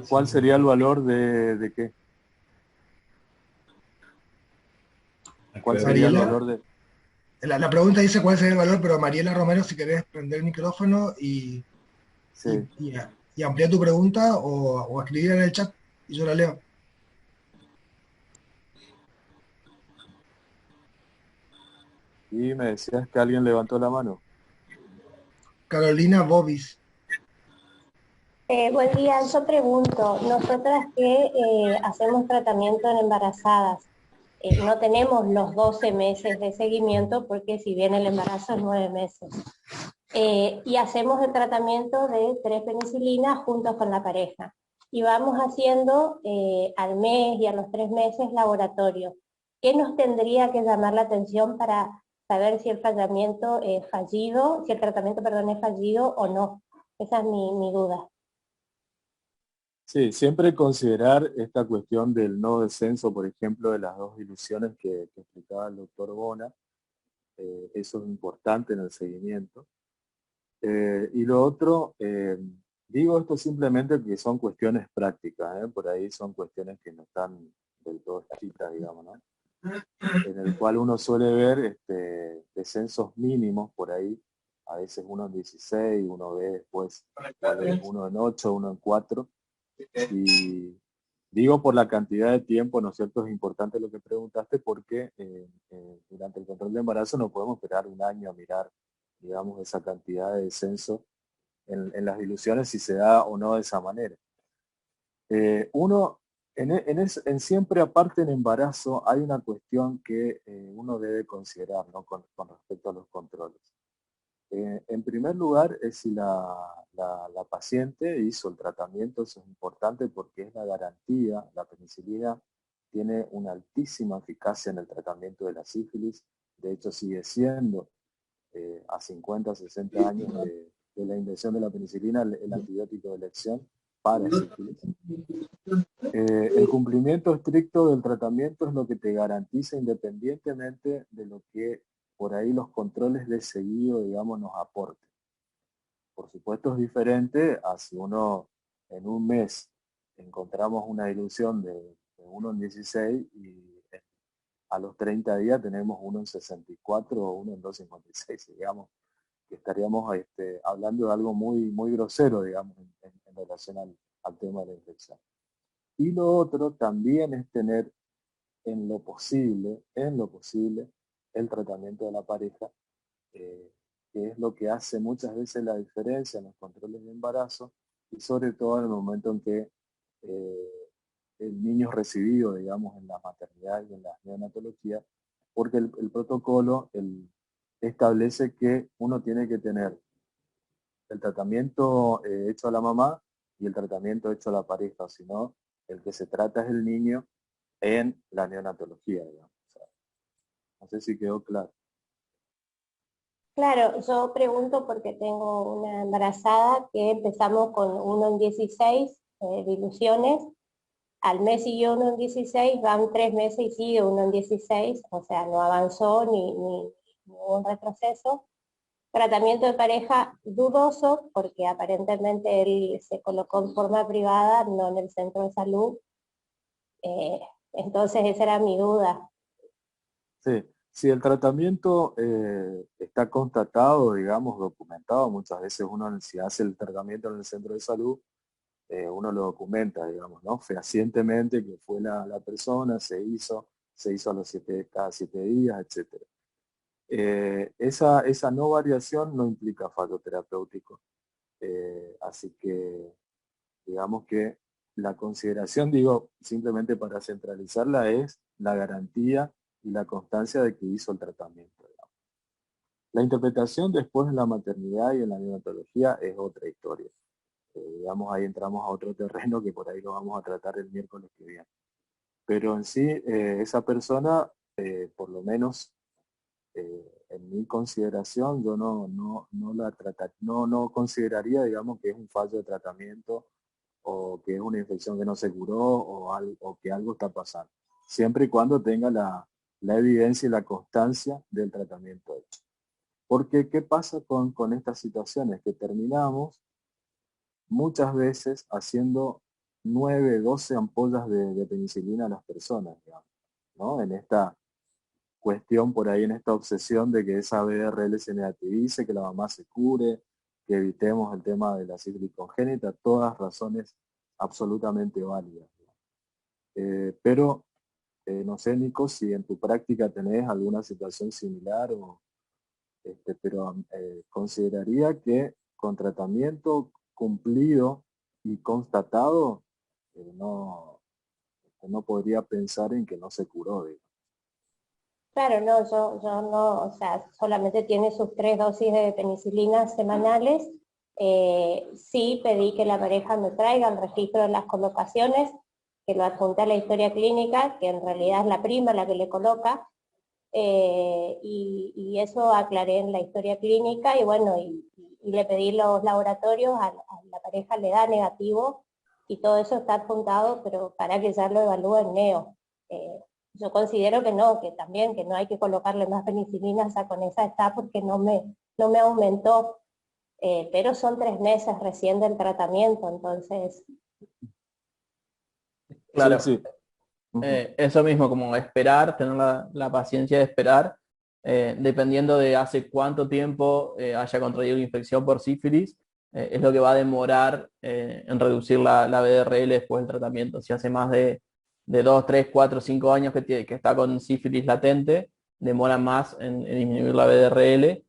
¿Cuál sería el valor de qué? ¿Cuál sería el Mariela, valor de...? la pregunta dice cuál sería el valor, pero Mariela Romero, si querés prender el micrófono Sí, y ampliar tu pregunta o escribir en el chat y yo la leo. y me decías que alguien levantó la mano. Carolina Bobis. Buen día, yo pregunto, nosotras que hacemos tratamiento en embarazadas, no tenemos los 12 meses de seguimiento porque si bien el embarazo es 9 meses. Y hacemos el tratamiento de 3 penicilinas juntos con la pareja. Y vamos haciendo al mes y a los 3 meses laboratorio. ¿Qué nos tendría que llamar la atención para saber si el tratamiento es fallido, si el tratamiento, perdón, es fallido o no? Esa es mi duda. Sí, siempre considerar esta cuestión del no descenso, por ejemplo, de las 2 ilusiones que explicaba el doctor Bona. Eso es importante en el seguimiento. Y lo otro, digo esto simplemente que son cuestiones prácticas, por ahí son cuestiones que no están del todo escritas, digamos, ¿no? En el cual uno suele ver descensos mínimos por ahí, a veces uno en 16, uno ve después uno en 8, uno en 4, y digo por la cantidad de tiempo, ¿no es cierto? Es importante lo que preguntaste porque durante el control de embarazo no podemos esperar un año a mirar, digamos, esa cantidad de descenso en las diluciones si se da o no de esa manera. Uno, en siempre aparte en embarazo hay una cuestión que uno debe considerar, ¿no? con respecto a los controles. En primer lugar, es si la paciente hizo el tratamiento. Eso es importante porque es la garantía. La penicilina tiene una altísima eficacia en el tratamiento de la sífilis. De hecho, sigue siendo a 50, 60 años de la invención de la penicilina el antibiótico de elección para sífilis. El cumplimiento estricto del tratamiento es lo que te garantiza independientemente de lo que por ahí los controles de seguido, digamos, nos aporten. Por supuesto es diferente a si uno en un mes encontramos una dilución de 1 en 16 y a los 30 días tenemos 1 en 64 o 1 en 2,56, digamos, que estaríamos hablando de algo muy, muy grosero, digamos, en relación al tema de la infección. Y lo otro también es tener en lo posible, el tratamiento de la pareja, que es lo que hace muchas veces la diferencia en los controles de embarazo y sobre todo en el momento en que el niño es recibido, digamos, en la maternidad y en la neonatología, porque el protocolo establece que uno tiene que tener el tratamiento hecho a la mamá y el tratamiento hecho a la pareja, sino el que se trata es el niño en la neonatología, digamos. O sea, no sé si quedó claro. Claro, yo pregunto porque tengo una embarazada que empezamos con 1 en 16 diluciones, al mes siguió 1 en 16, van 3 meses y sigue 1 en 16, o sea, no avanzó ni hubo un retroceso. Tratamiento de pareja dudoso porque aparentemente él se colocó en forma privada, no en el centro de salud. Entonces esa era mi duda. Sí, si el tratamiento está constatado, digamos, documentado, muchas veces uno si hace el tratamiento en el centro de salud, uno lo documenta, digamos, ¿no? Fehacientemente que fue la persona, se hizo a los cada 7 días, etc. Esa no variación no implica fallo terapéutico. Así que, digamos que la consideración, digo, simplemente para centralizarla, es la garantía y la constancia de que hizo el tratamiento. Digamos. La interpretación después en la maternidad y en la neonatología es otra historia. Digamos, ahí entramos a otro terreno que por ahí lo vamos a tratar el miércoles que viene. Pero en sí, esa persona, por lo menos en mi consideración, yo no consideraría, digamos, que es un fallo de tratamiento o que es una infección que no se curó o que algo está pasando, siempre y cuando tenga la evidencia y la constancia del tratamiento hecho. Porque, ¿qué pasa con estas situaciones? Que terminamos muchas veces haciendo 9, 12 ampollas de penicilina a las personas, digamos, ¿no? En esta cuestión por ahí, en esta obsesión de que esa BRL se negativice, que la mamá se cure, que evitemos el tema de la sífilis congénita, todas razones absolutamente válidas. Pero no sé, Nico, si en tu práctica tenés alguna situación similar, pero consideraría que con tratamiento cumplido y constatado, no podría pensar en que no se curó, digamos. Claro, no, yo no, o sea, solamente tiene sus 3 dosis de penicilina semanales. Sí pedí que la pareja me traiga el registro de las colocaciones, que lo adjunté a la historia clínica, que en realidad es la prima la que le coloca, y eso aclaré en la historia clínica, y bueno, y le pedí los laboratorios, a la pareja le da negativo, y todo eso está adjuntado, pero para que ya lo evalúe el neo. Yo considero que no, que también, que no hay que colocarle más penicilina, o sea, con esa está porque no me aumentó, pero son 3 meses recién del tratamiento, entonces... Claro, Sí, sí. eso mismo, como esperar, tener la paciencia de esperar, dependiendo de hace cuánto tiempo haya contraído la infección por sífilis, es lo que va a demorar en reducir la BDRL después del tratamiento. Si hace más de 2, 3, 4, 5 años que está con sífilis latente, demora más en disminuir la BDRL.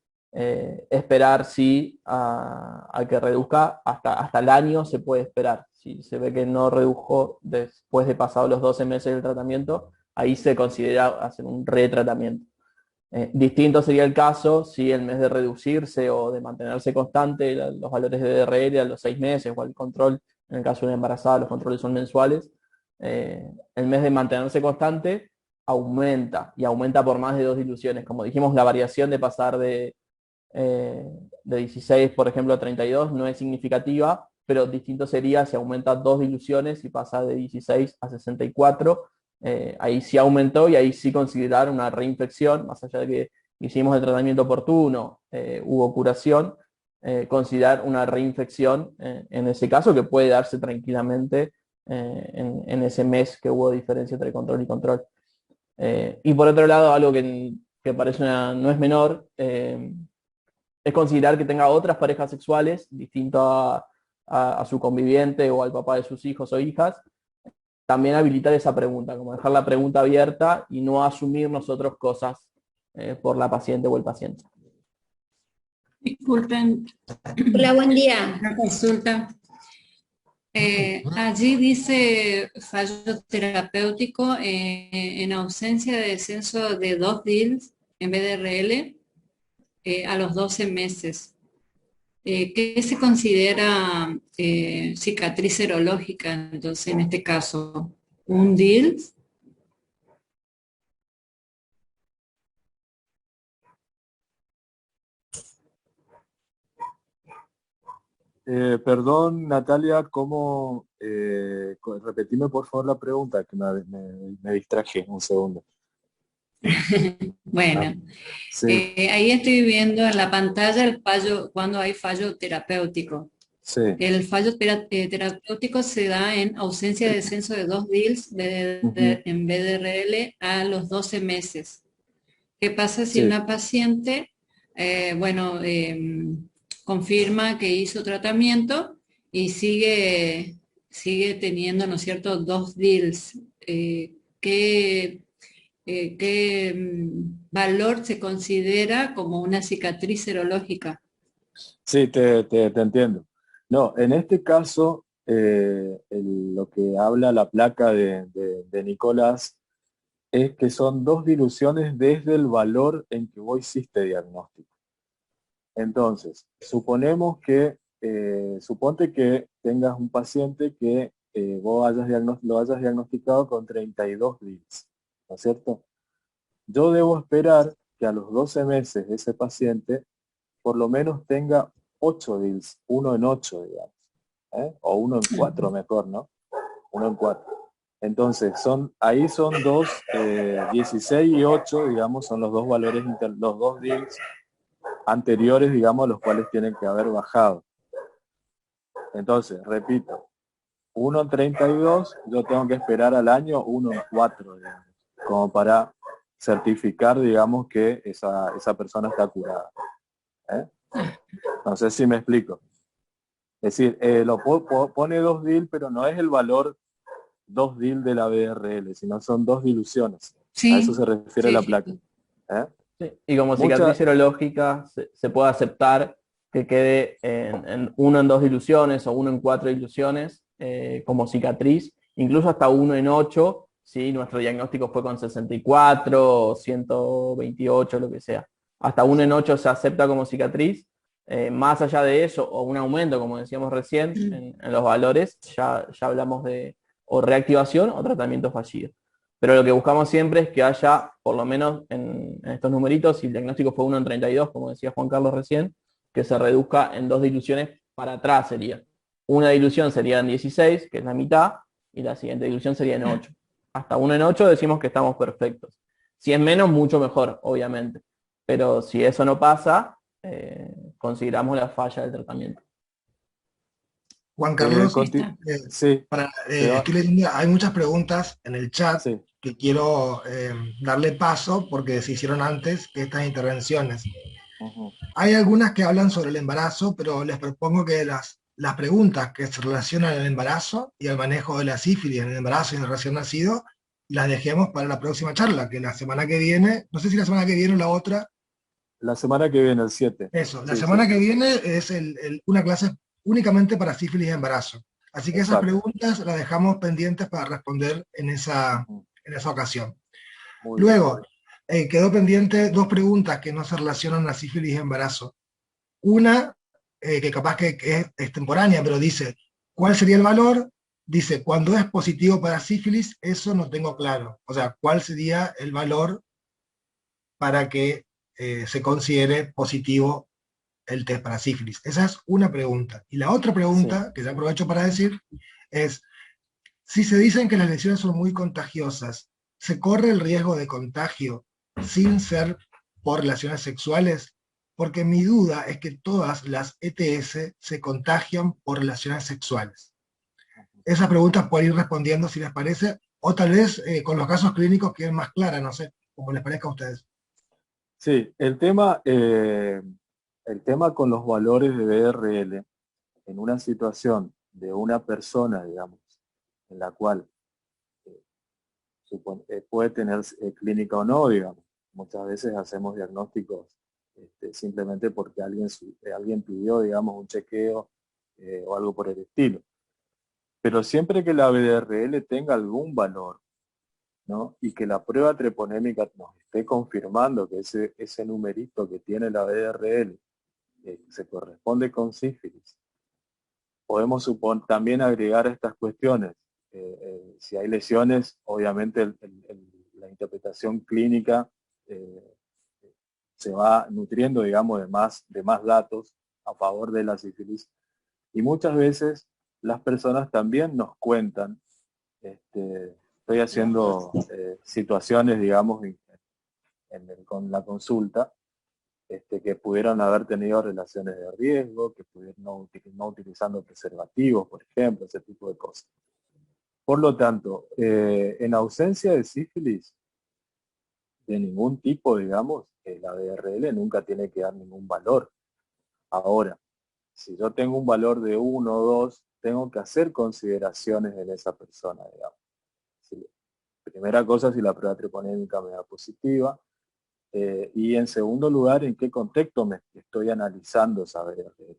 Esperar sí a que reduzca, hasta el año se puede esperar. Si se ve que no redujo después de pasados los 12 meses del tratamiento, ahí se considera hacer un retratamiento. Distinto sería el caso si en vez de reducirse o de mantenerse constante los valores de DRL a los 6 meses o el control, en el caso de una embarazada los controles son mensuales, en vez de mantenerse constante, aumenta y aumenta por más de 2 diluciones. Como dijimos, la variación de pasar de 16, por ejemplo, a 32 no es significativa, pero distinto sería si aumenta 2 diluciones y pasa de 16 a 64. Ahí sí aumentó y ahí sí considerar una reinfección, más allá de que hicimos el tratamiento oportuno, hubo curación, considerar una reinfección en ese caso, que puede darse tranquilamente en ese mes que hubo diferencia entre control y control. Y por otro lado, algo que parece no es menor, es considerar que tenga otras parejas sexuales distinto a su conviviente o al papá de sus hijos o hijas. También habilitar esa pregunta, como dejar la pregunta abierta y no asumir nosotros cosas por la paciente o el paciente. Disculpen. Hola, buen día. Una consulta. Allí dice fallo terapéutico en ausencia de descenso de 2 DILs en BDRL a los 12 meses. ¿Qué se considera cicatriz serológica? Entonces, en este caso, ¿un DIL? Perdón, Natalia, ¿cómo? Repetime por favor la pregunta, que me distraje un segundo. Bueno, Sí, ahí estoy viendo en la pantalla el fallo, cuando hay fallo terapéutico. sí. El fallo terapéutico se da en ausencia de descenso de 2 DILs en BDRL a los 12 meses. ¿Qué pasa si Sí. una paciente, confirma que hizo tratamiento y sigue teniendo, ¿no es cierto?, 2 DILs? ¿Qué valor se considera como una cicatriz serológica? Sí, te entiendo. No, en este caso, lo que habla la placa de Nicolás es que son 2 diluciones desde el valor en que vos hiciste diagnóstico. Entonces, suponte que tengas un paciente que lo hayas diagnosticado con 32 DILs, ¿no es cierto? Yo debo esperar que a los 12 meses ese paciente por lo menos tenga 8 DILs, 1 en 8, digamos, o 1 en 4 mejor, ¿no? 1 en 4. Entonces, ahí son 16 y 8, digamos, son los dos valores, los dos DILs anteriores, digamos, a los cuales tienen que haber bajado. Entonces, repito, 1 en 32, yo tengo que esperar al año 1 en 4, digamos, como para certificar, digamos, que esa persona está curada. No sé si me explico. Es decir, pone 2 DIL, pero no es el valor 2 DIL de la BRL, sino son 2 diluciones. Sí, A eso se refiere sí, la sí, placa. sí. Sí, y como cicatriz serológica se puede aceptar que quede en 1 en 2 diluciones o 1 en 4 diluciones como cicatriz, incluso hasta 1 en 8, si nuestro diagnóstico fue con 64 o 128, lo que sea. Hasta 1 en 8 se acepta como cicatriz. Más allá de eso, o un aumento, como decíamos recién, en los valores, ya hablamos de o reactivación o tratamiento fallido. Pero lo que buscamos siempre es que haya, por lo menos en estos numeritos, si el diagnóstico fue 1 en 32, como decía Juan Carlos recién, que se reduzca en 2 diluciones para atrás sería. Una dilución sería en 16, que es la mitad, y la siguiente dilución sería en 8. Hasta 1 en 8 decimos que estamos perfectos. Si es menos, mucho mejor, obviamente. Pero si eso no pasa, consideramos la falla del tratamiento. Juan Carlos, Sí, estoy leyendo, hay muchas preguntas en el chat sí. que quiero darle paso porque se hicieron antes que estas intervenciones. Hay algunas que hablan sobre el embarazo, pero les propongo que las preguntas que se relacionan al embarazo y al manejo de la sífilis en el embarazo y en el recién nacido, las dejemos para la próxima charla, que la semana que viene, no sé si la semana que viene o la otra. La semana que viene, el 7. Eso, la semana que viene es una clase únicamente para sífilis y embarazo. Así que esas preguntas las dejamos pendientes para responder en esa ocasión. Luego, quedó pendiente 2 preguntas que no se relacionan a sífilis y embarazo. Una, que capaz que es extemporánea, pero dice, ¿cuál sería el valor? Dice, cuando es positivo para sífilis, eso no tengo claro. O sea, ¿cuál sería el valor para que se considere positivo el test para sífilis? Esa es una pregunta. Y la otra pregunta, que ya aprovecho para decir, es, si se dicen que las lesiones son muy contagiosas, ¿se corre el riesgo de contagio sin ser por relaciones sexuales? Porque mi duda es que todas las ETS se contagian por relaciones sexuales. Esas preguntas pueden ir respondiendo si les parece, o tal vez con los casos clínicos queden más claras, no sé, como les parezca a ustedes. Sí, el tema con los valores de BRL en una situación de una persona, digamos, en la cual puede tener clínica o no, digamos. Muchas veces hacemos diagnósticos simplemente porque alguien pidió, digamos, un chequeo o algo por el estilo. Pero siempre que la BRL tenga algún valor, ¿no? Y que la prueba treponémica nos esté confirmando que ese numerito que tiene la BRL se corresponde con sífilis, podemos también agregar a estas cuestiones. Si hay lesiones, obviamente la interpretación clínica se va nutriendo, digamos, de más datos a favor de la sífilis. Y muchas veces las personas también nos cuentan, estoy haciendo situaciones, digamos, con la consulta, que pudieron haber tenido relaciones de riesgo, que pudieron no utilizando preservativos, por ejemplo, ese tipo de cosas. Por lo tanto, en ausencia de sífilis, de ningún tipo, digamos, la BRL nunca tiene que dar ningún valor. Ahora, si yo tengo un valor de 1 o 2, tengo que hacer consideraciones en esa persona, digamos. Primera cosa, si la prueba treponémica me da positiva, y en segundo lugar, en qué contexto me estoy analizando esa BRL.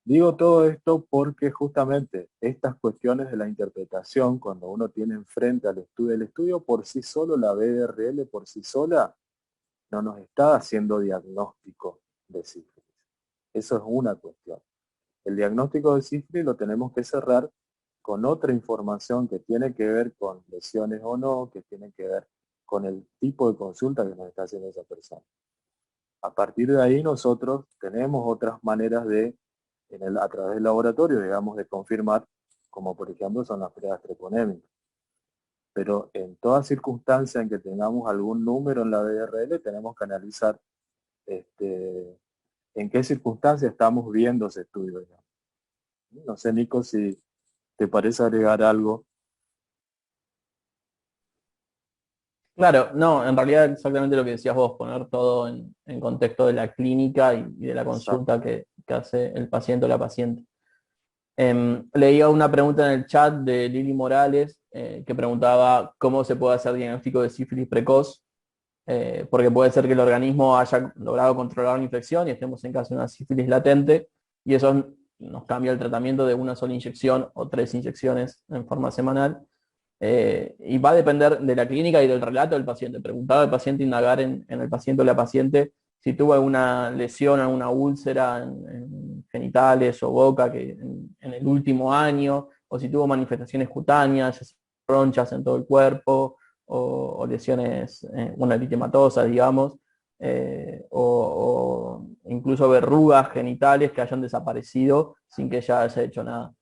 Digo todo esto porque justamente estas cuestiones de la interpretación, cuando uno tiene enfrente al estudio, el estudio por sí solo, la BRL por sí sola, no nos está haciendo diagnóstico de sífilis. Eso es una cuestión. El diagnóstico de sífilis lo tenemos que cerrar con otra información que tiene que ver con lesiones o no, que tiene que ver con el tipo de consulta que nos está haciendo esa persona. A partir de ahí nosotros tenemos otras maneras de, a través del laboratorio, digamos, de confirmar, como por ejemplo son las pruebas treponémicas. Pero en toda circunstancia en que tengamos algún número en la BRL, tenemos que analizar en qué circunstancia estamos viendo ese estudio, digamos. No sé, Nico, si te parece agregar algo. Claro, no, en realidad exactamente lo que decías vos, poner todo en contexto de la clínica y de la consulta que hace el paciente o la paciente. Leía una pregunta en el chat de Lili Morales que preguntaba cómo se puede hacer diagnóstico de sífilis precoz, porque puede ser que el organismo haya logrado controlar una infección y estemos en caso de una sífilis latente, y eso nos cambia el tratamiento de una sola inyección o 3 inyecciones en forma semanal. Y va a depender de la clínica y del relato del paciente. Preguntaba al paciente, indagar en el paciente o la paciente si tuvo alguna lesión, alguna úlcera en genitales o boca que en el último año, o si tuvo manifestaciones cutáneas, ronchas en todo el cuerpo, o lesiones, eritematosas, digamos, o incluso verrugas genitales que hayan desaparecido sin que ella haya hecho nada.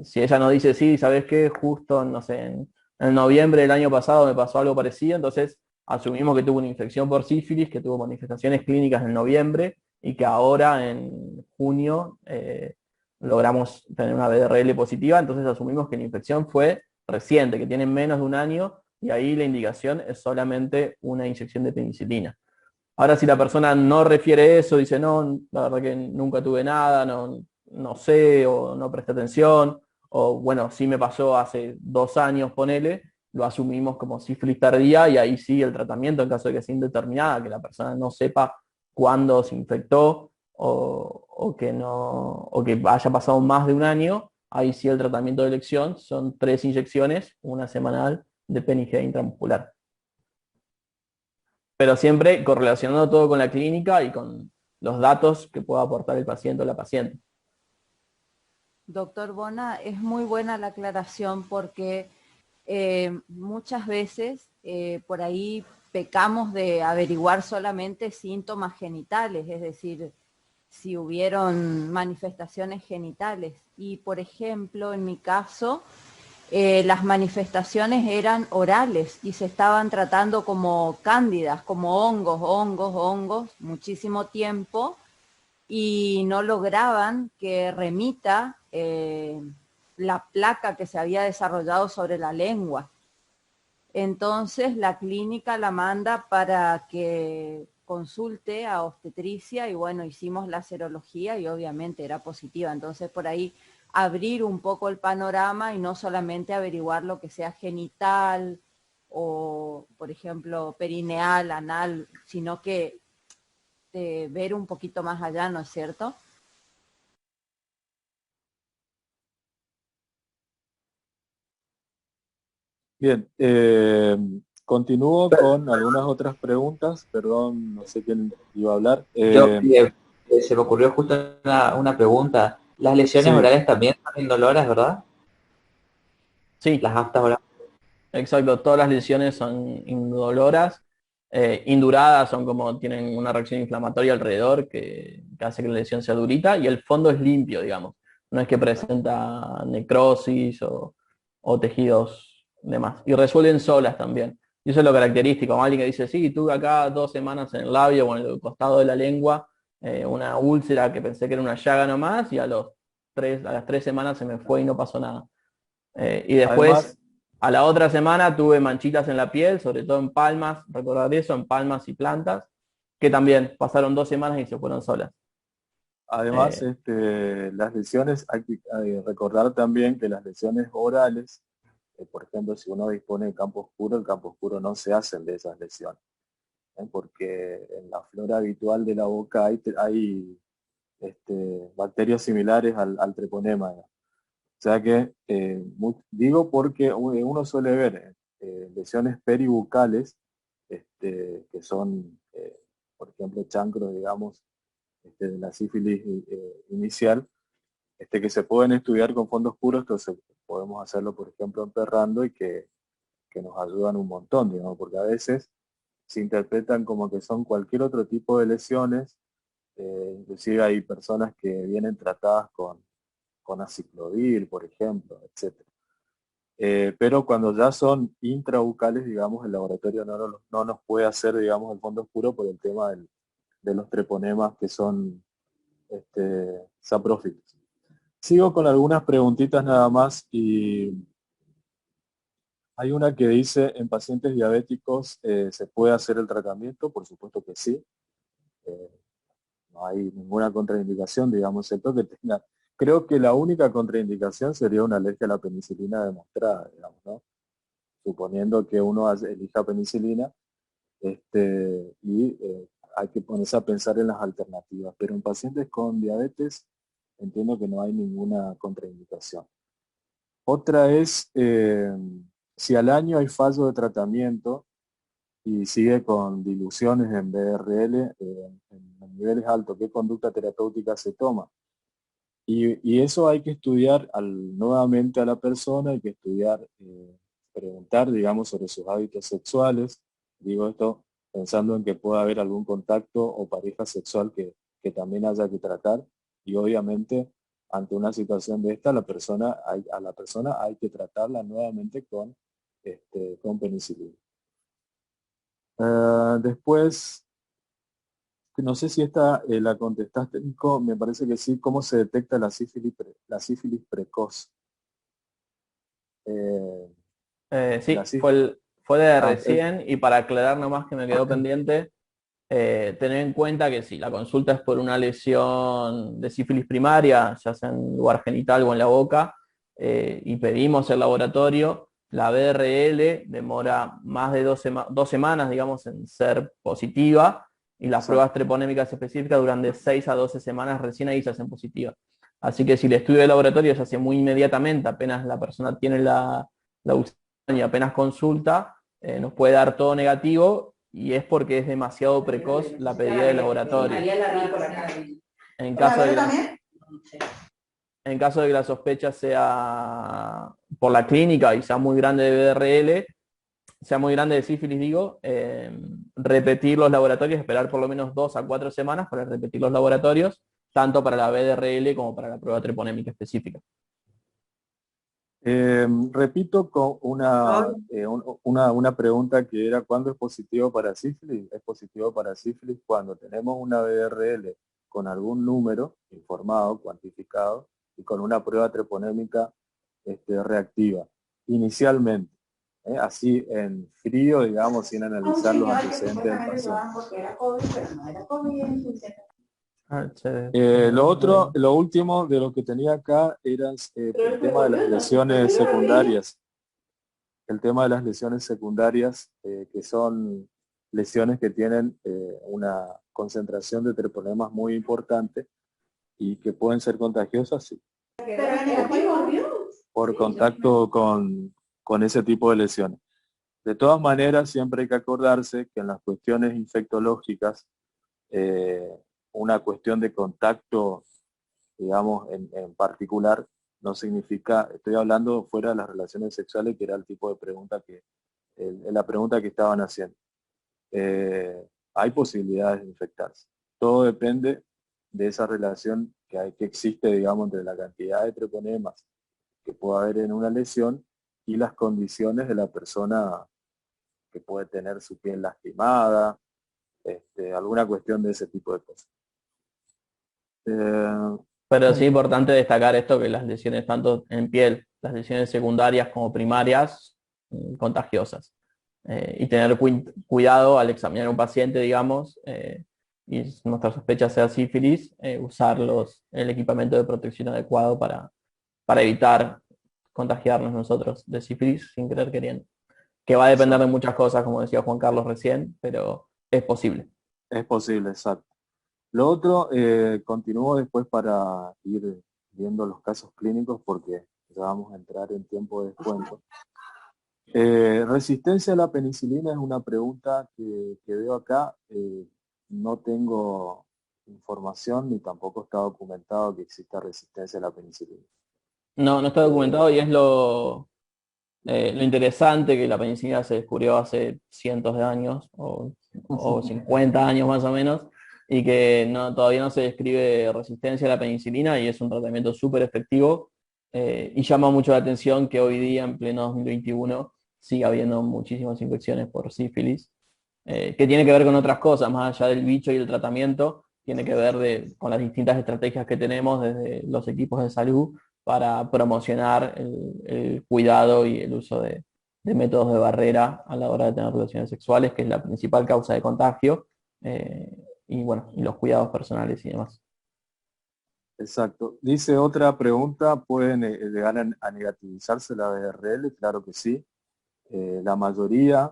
Si ella nos dice, sí, ¿sabes qué? Justo, no sé, en noviembre del año pasado me pasó algo parecido, entonces asumimos que tuvo una infección por sífilis, que tuvo manifestaciones clínicas en noviembre y que ahora en junio logramos tener una BRL positiva, entonces asumimos que la infección fue reciente, que tiene menos de un año, y ahí la indicación es solamente una inyección de penicilina. Ahora, si la persona no refiere eso, dice, no, la verdad que nunca tuve nada, no sé, o no presté atención, o bueno, sí me pasó hace 2 años, ponele, lo asumimos como sífilis tardía, y ahí sí el tratamiento, en caso de que sea indeterminada, que la persona no sepa cuándo se infectó, o que haya pasado más de un año, ahí sí el tratamiento de elección son 3 inyecciones, una semanal, de PNG intramuscular. Pero siempre correlacionando todo con la clínica y con los datos que pueda aportar el paciente o la paciente. Doctor Bona, es muy buena la aclaración porque muchas veces por ahí pecamos de averiguar solamente síntomas genitales, es decir, si hubieron manifestaciones genitales. Y por ejemplo, en mi caso, las manifestaciones eran orales y se estaban tratando como cándidas, como hongos, muchísimo tiempo, y no lograban que remita la placa que se había desarrollado sobre la lengua. Entonces la clínica la manda para que consulte a obstetricia y bueno, hicimos la serología y obviamente era positiva. Entonces por ahí abrir un poco el panorama y no solamente averiguar lo que sea genital o, por ejemplo, perineal, anal, sino que ver un poquito más allá, ¿no es cierto? Bien, continúo con algunas otras preguntas. Perdón, no sé quién iba a hablar. Se me ocurrió justo una pregunta. Las lesiones Sí. orales también son indoloras, ¿verdad? Sí. Las aftas orales. Exacto, todas las lesiones son indoloras. Induradas son como tienen una reacción inflamatoria alrededor que hace que la lesión sea durita, y el fondo es limpio, digamos. No es que presenta necrosis o tejidos demás. Y resuelven solas también. Y eso es lo característico. Como alguien que dice, sí, tuve acá 2 semanas en el labio o en el costado de la lengua una úlcera que pensé que era una llaga nomás, y a las 3 semanas se me fue y no pasó nada. Y después, además, a la otra semana tuve manchitas en la piel, sobre todo en palmas, recordar eso, en palmas y plantas, que también pasaron 2 semanas y se fueron solas. Además, las lesiones, hay que recordar también que las lesiones orales, por ejemplo, si uno dispone de campo oscuro, el campo oscuro no se hacen de esas lesiones, porque en la flora habitual de la boca hay bacterias similares al treponema. O sea que, digo porque uno suele ver lesiones peribucales, que son, por ejemplo, chancros, digamos, de la sífilis inicial, que se pueden estudiar con fondos puros, entonces podemos hacerlo, por ejemplo, emperrando, y que que nos ayudan un montón, digamos, porque a veces se interpretan como que son cualquier otro tipo de lesiones, inclusive hay personas que vienen tratadas con aciclovir, por ejemplo, etc. Pero cuando ya son intrabucales, digamos, el laboratorio no nos puede hacer, digamos, el fondo oscuro por el tema de los treponemas que son saprófitos. Sigo con algunas preguntitas nada más y hay una que dice, ¿en pacientes diabéticos se puede hacer el tratamiento? Por supuesto que sí. No hay ninguna contraindicación, digamos, excepto que tenga... Creo que la única contraindicación sería una alergia a la penicilina demostrada, digamos, ¿no? Suponiendo que uno elija penicilina, hay que ponerse a pensar en las alternativas. Pero en pacientes con diabetes entiendo que no hay ninguna contraindicación. Otra es, si al año hay fallo de tratamiento y sigue con diluciones en BRL, en niveles altos, ¿qué conducta terapéutica se toma? Y eso hay que estudiar nuevamente a la persona, hay que estudiar, preguntar, digamos, sobre sus hábitos sexuales. Digo esto pensando en que pueda haber algún contacto o pareja sexual que también haya que tratar. Y obviamente, ante una situación de esta, a la persona hay que tratarla nuevamente con penicilina. Después, no sé si esta la contestaste, Nico, me parece que sí. ¿Cómo se detecta la sífilis precoz? Sí, La sífilis, fue de recién, y para aclarar nomás que me quedó pendiente, tener en cuenta que si la consulta es por una lesión de sífilis primaria, ya sea en lugar genital o en la boca, y pedimos el laboratorio, la BRL demora más de 2 semanas, digamos, en ser positiva, y las pruebas treponémicas específicas duran de 6 a 12 semanas, recién ahí se hacen positivas. Así que si el estudio de laboratorio se hace muy inmediatamente, apenas la persona tiene la y apenas consulta, nos puede dar todo negativo, y es porque es demasiado precoz la pedida de laboratorio. En caso de que la sospecha sea por la clínica y sea muy grande de BRL, sea muy grande de sífilis, digo, repetir los laboratorios, esperar por lo menos 2 a 4 semanas para repetir los laboratorios, tanto para la BDRL como para la prueba treponémica específica. Repito con una pregunta que era, ¿cuándo es positivo para sífilis? Es positivo para sífilis cuando tenemos una BRL con algún número informado, cuantificado, y con una prueba treponémica reactiva, inicialmente. Así en frío, digamos, sin analizar los antecedentes del paciente. Lo último de lo que tenía acá era el tema de las lesiones secundarias. El tema de las lesiones secundarias, que son lesiones que tienen una concentración de treponemas muy importante y que pueden ser contagiosas, sí. Por contacto con ese tipo de lesiones. De todas maneras, siempre hay que acordarse que en las cuestiones infectológicas, una cuestión de contacto, digamos, en particular, no significa, estoy hablando fuera de las relaciones sexuales, que era el tipo de pregunta la pregunta que estaban haciendo. Hay posibilidades de infectarse. Todo depende de esa relación que existe, digamos, entre la cantidad de treponemas que puede haber en una lesión y las condiciones de la persona, que puede tener su piel lastimada, alguna cuestión de ese tipo de cosas. Pero sí es importante destacar esto, que las lesiones tanto en piel, las lesiones secundarias como primarias, contagiosas. Y tener cuidado al examinar a un paciente, digamos, y nuestra sospecha sea sífilis, usar el equipamiento de protección adecuado para evitar contagiarnos nosotros de sífilis sin querer queriendo. Que va a depender de muchas cosas, como decía Juan Carlos recién, pero es posible. Es posible, exacto. Lo otro, continúo después para ir viendo los casos clínicos porque ya vamos a entrar en tiempo de descuento. Resistencia a la penicilina es una pregunta que veo acá. No tengo información ni tampoco está documentado que exista resistencia a la penicilina. No está documentado, y es lo Lo interesante que la penicilina se descubrió hace cientos de años, o 50 años más o menos, y que todavía no se describe resistencia a la penicilina y es un tratamiento súper efectivo. Y llama mucho la atención que hoy día, en pleno 2021, siga habiendo muchísimas infecciones por sífilis, que tiene que ver con otras cosas, más allá del bicho y el tratamiento, tiene que ver con las distintas estrategias que tenemos desde los equipos de salud para promocionar el cuidado y el uso de métodos de barrera a la hora de tener relaciones sexuales, que es la principal causa de contagio, y bueno, y los cuidados personales y demás. Exacto. Dice otra pregunta, ¿pueden llegar a negativizarse la BRL? Claro que sí. La mayoría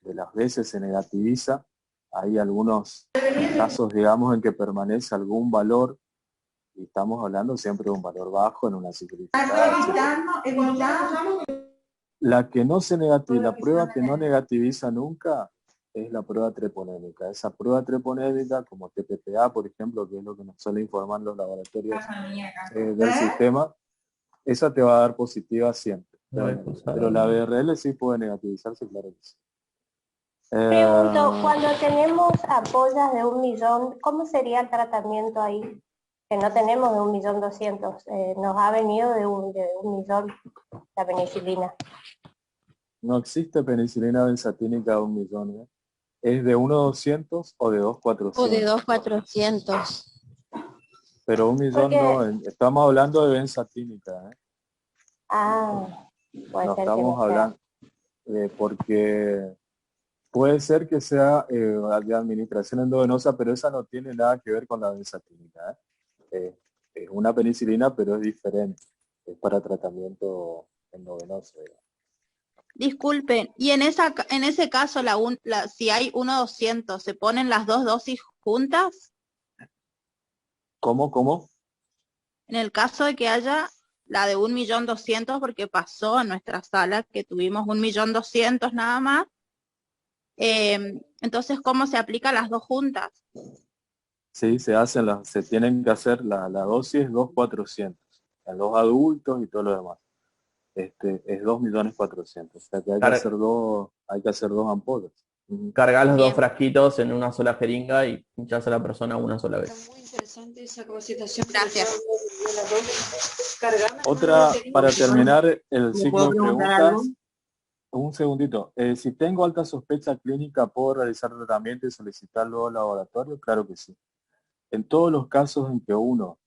de las veces se negativiza. Hay algunos casos, digamos, en que permanece algún valor, y estamos hablando siempre de un valor bajo en una ciclicidad. La que no se negativiza, la prueba que no negativiza nunca es la prueba treponémica. Esa prueba treponémica, como TPPA, por ejemplo, que es lo que nos suele informar los laboratorios del sistema, esa te va a dar positiva siempre. Pero la BRL sí puede negativizarse, claro que sí. Pregunto, cuando tenemos ampollas de 1 millón, ¿cómo sería el tratamiento ahí? Que no tenemos de 1.200.000, nos ha venido de un millón la penicilina. No existe penicilina benzatínica de 1 millón, ¿eh? Es de 1.200 o de 2.400. O de 2.400. Pero 1 millón no, estamos hablando de benzatínica, ¿eh? Ah, puede no ser estamos que no hablando, porque puede ser que sea de administración endovenosa, pero esa no tiene nada que ver con la benzatínica, ¿eh? Es una penicilina, pero es diferente, es para tratamiento endovenoso, digamos. Disculpen, y en ese caso, si hay 1.200, ¿se ponen las dos dosis juntas? ¿Cómo? En el caso de que haya la de 1.200.000, porque pasó en nuestra sala que tuvimos 1.200.000 nada más, entonces, ¿cómo se aplica las dos juntas? Sí, se tienen que hacer la dosis 2.400, en los adultos y todo lo demás. Es 2.400.000, o sea que hay que hacer dos ampollas. Cargar los dos frasquitos en una sola jeringa y pinchás a la persona una sola vez. Muy interesante esa capacitación. Gracias. Otra, para terminar el ciclo de preguntas, un segundito. Si tengo alta sospecha clínica, ¿puedo realizar tratamiento y solicitarlo al laboratorio? Claro que sí. En todos los casos en que uno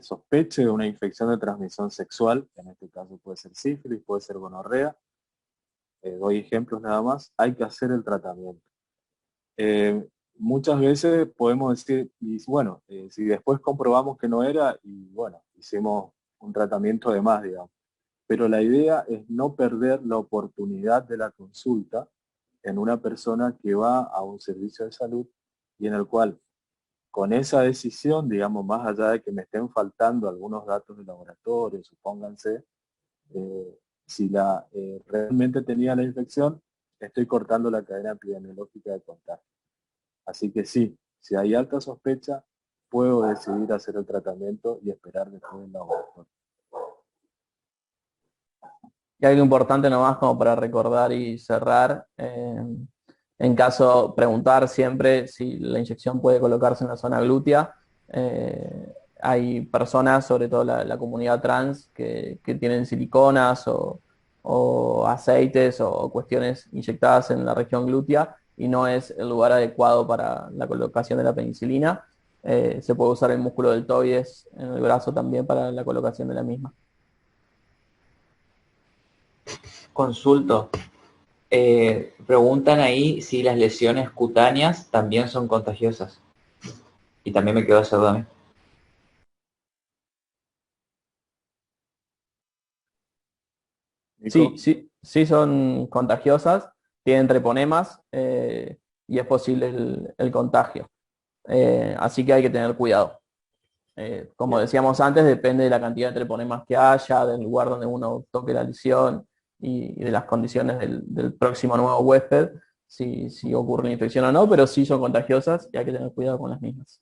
sospeche de una infección de transmisión sexual, en este caso puede ser sífilis, puede ser gonorrea, doy ejemplos nada más, hay que hacer el tratamiento. Muchas veces podemos decir, y bueno, si después comprobamos que no era, y bueno, hicimos un tratamiento de más, digamos. Pero la idea es no perder la oportunidad de la consulta en una persona que va a un servicio de salud y en el cual, con esa decisión, digamos, más allá de que me estén faltando algunos datos de laboratorio, supónganse, si realmente tenía la infección, estoy cortando la cadena epidemiológica de contagio. Así que sí, si hay alta sospecha, puedo decidir hacer el tratamiento y esperar después del laboratorio. Y algo importante nomás como para recordar y cerrar, en caso, preguntar siempre si la inyección puede colocarse en la zona glútea. Hay personas, sobre todo la comunidad trans, que tienen siliconas o aceites o cuestiones inyectadas en la región glútea y no es el lugar adecuado para la colocación de la penicilina. Se puede usar el músculo deltoides en el brazo también para la colocación de la misma. Consulto. Preguntan ahí si las lesiones cutáneas también son contagiosas. Y también me quedó esa duda a mí. Sí son contagiosas, tienen treponemas y es posible el contagio. Así que hay que tener cuidado. Como decíamos antes, depende de la cantidad de treponemas que haya, del lugar donde uno toque la lesión y de las condiciones del próximo nuevo huésped, si ocurre una infección o no, pero sí son contagiosas y hay que tener cuidado con las mismas.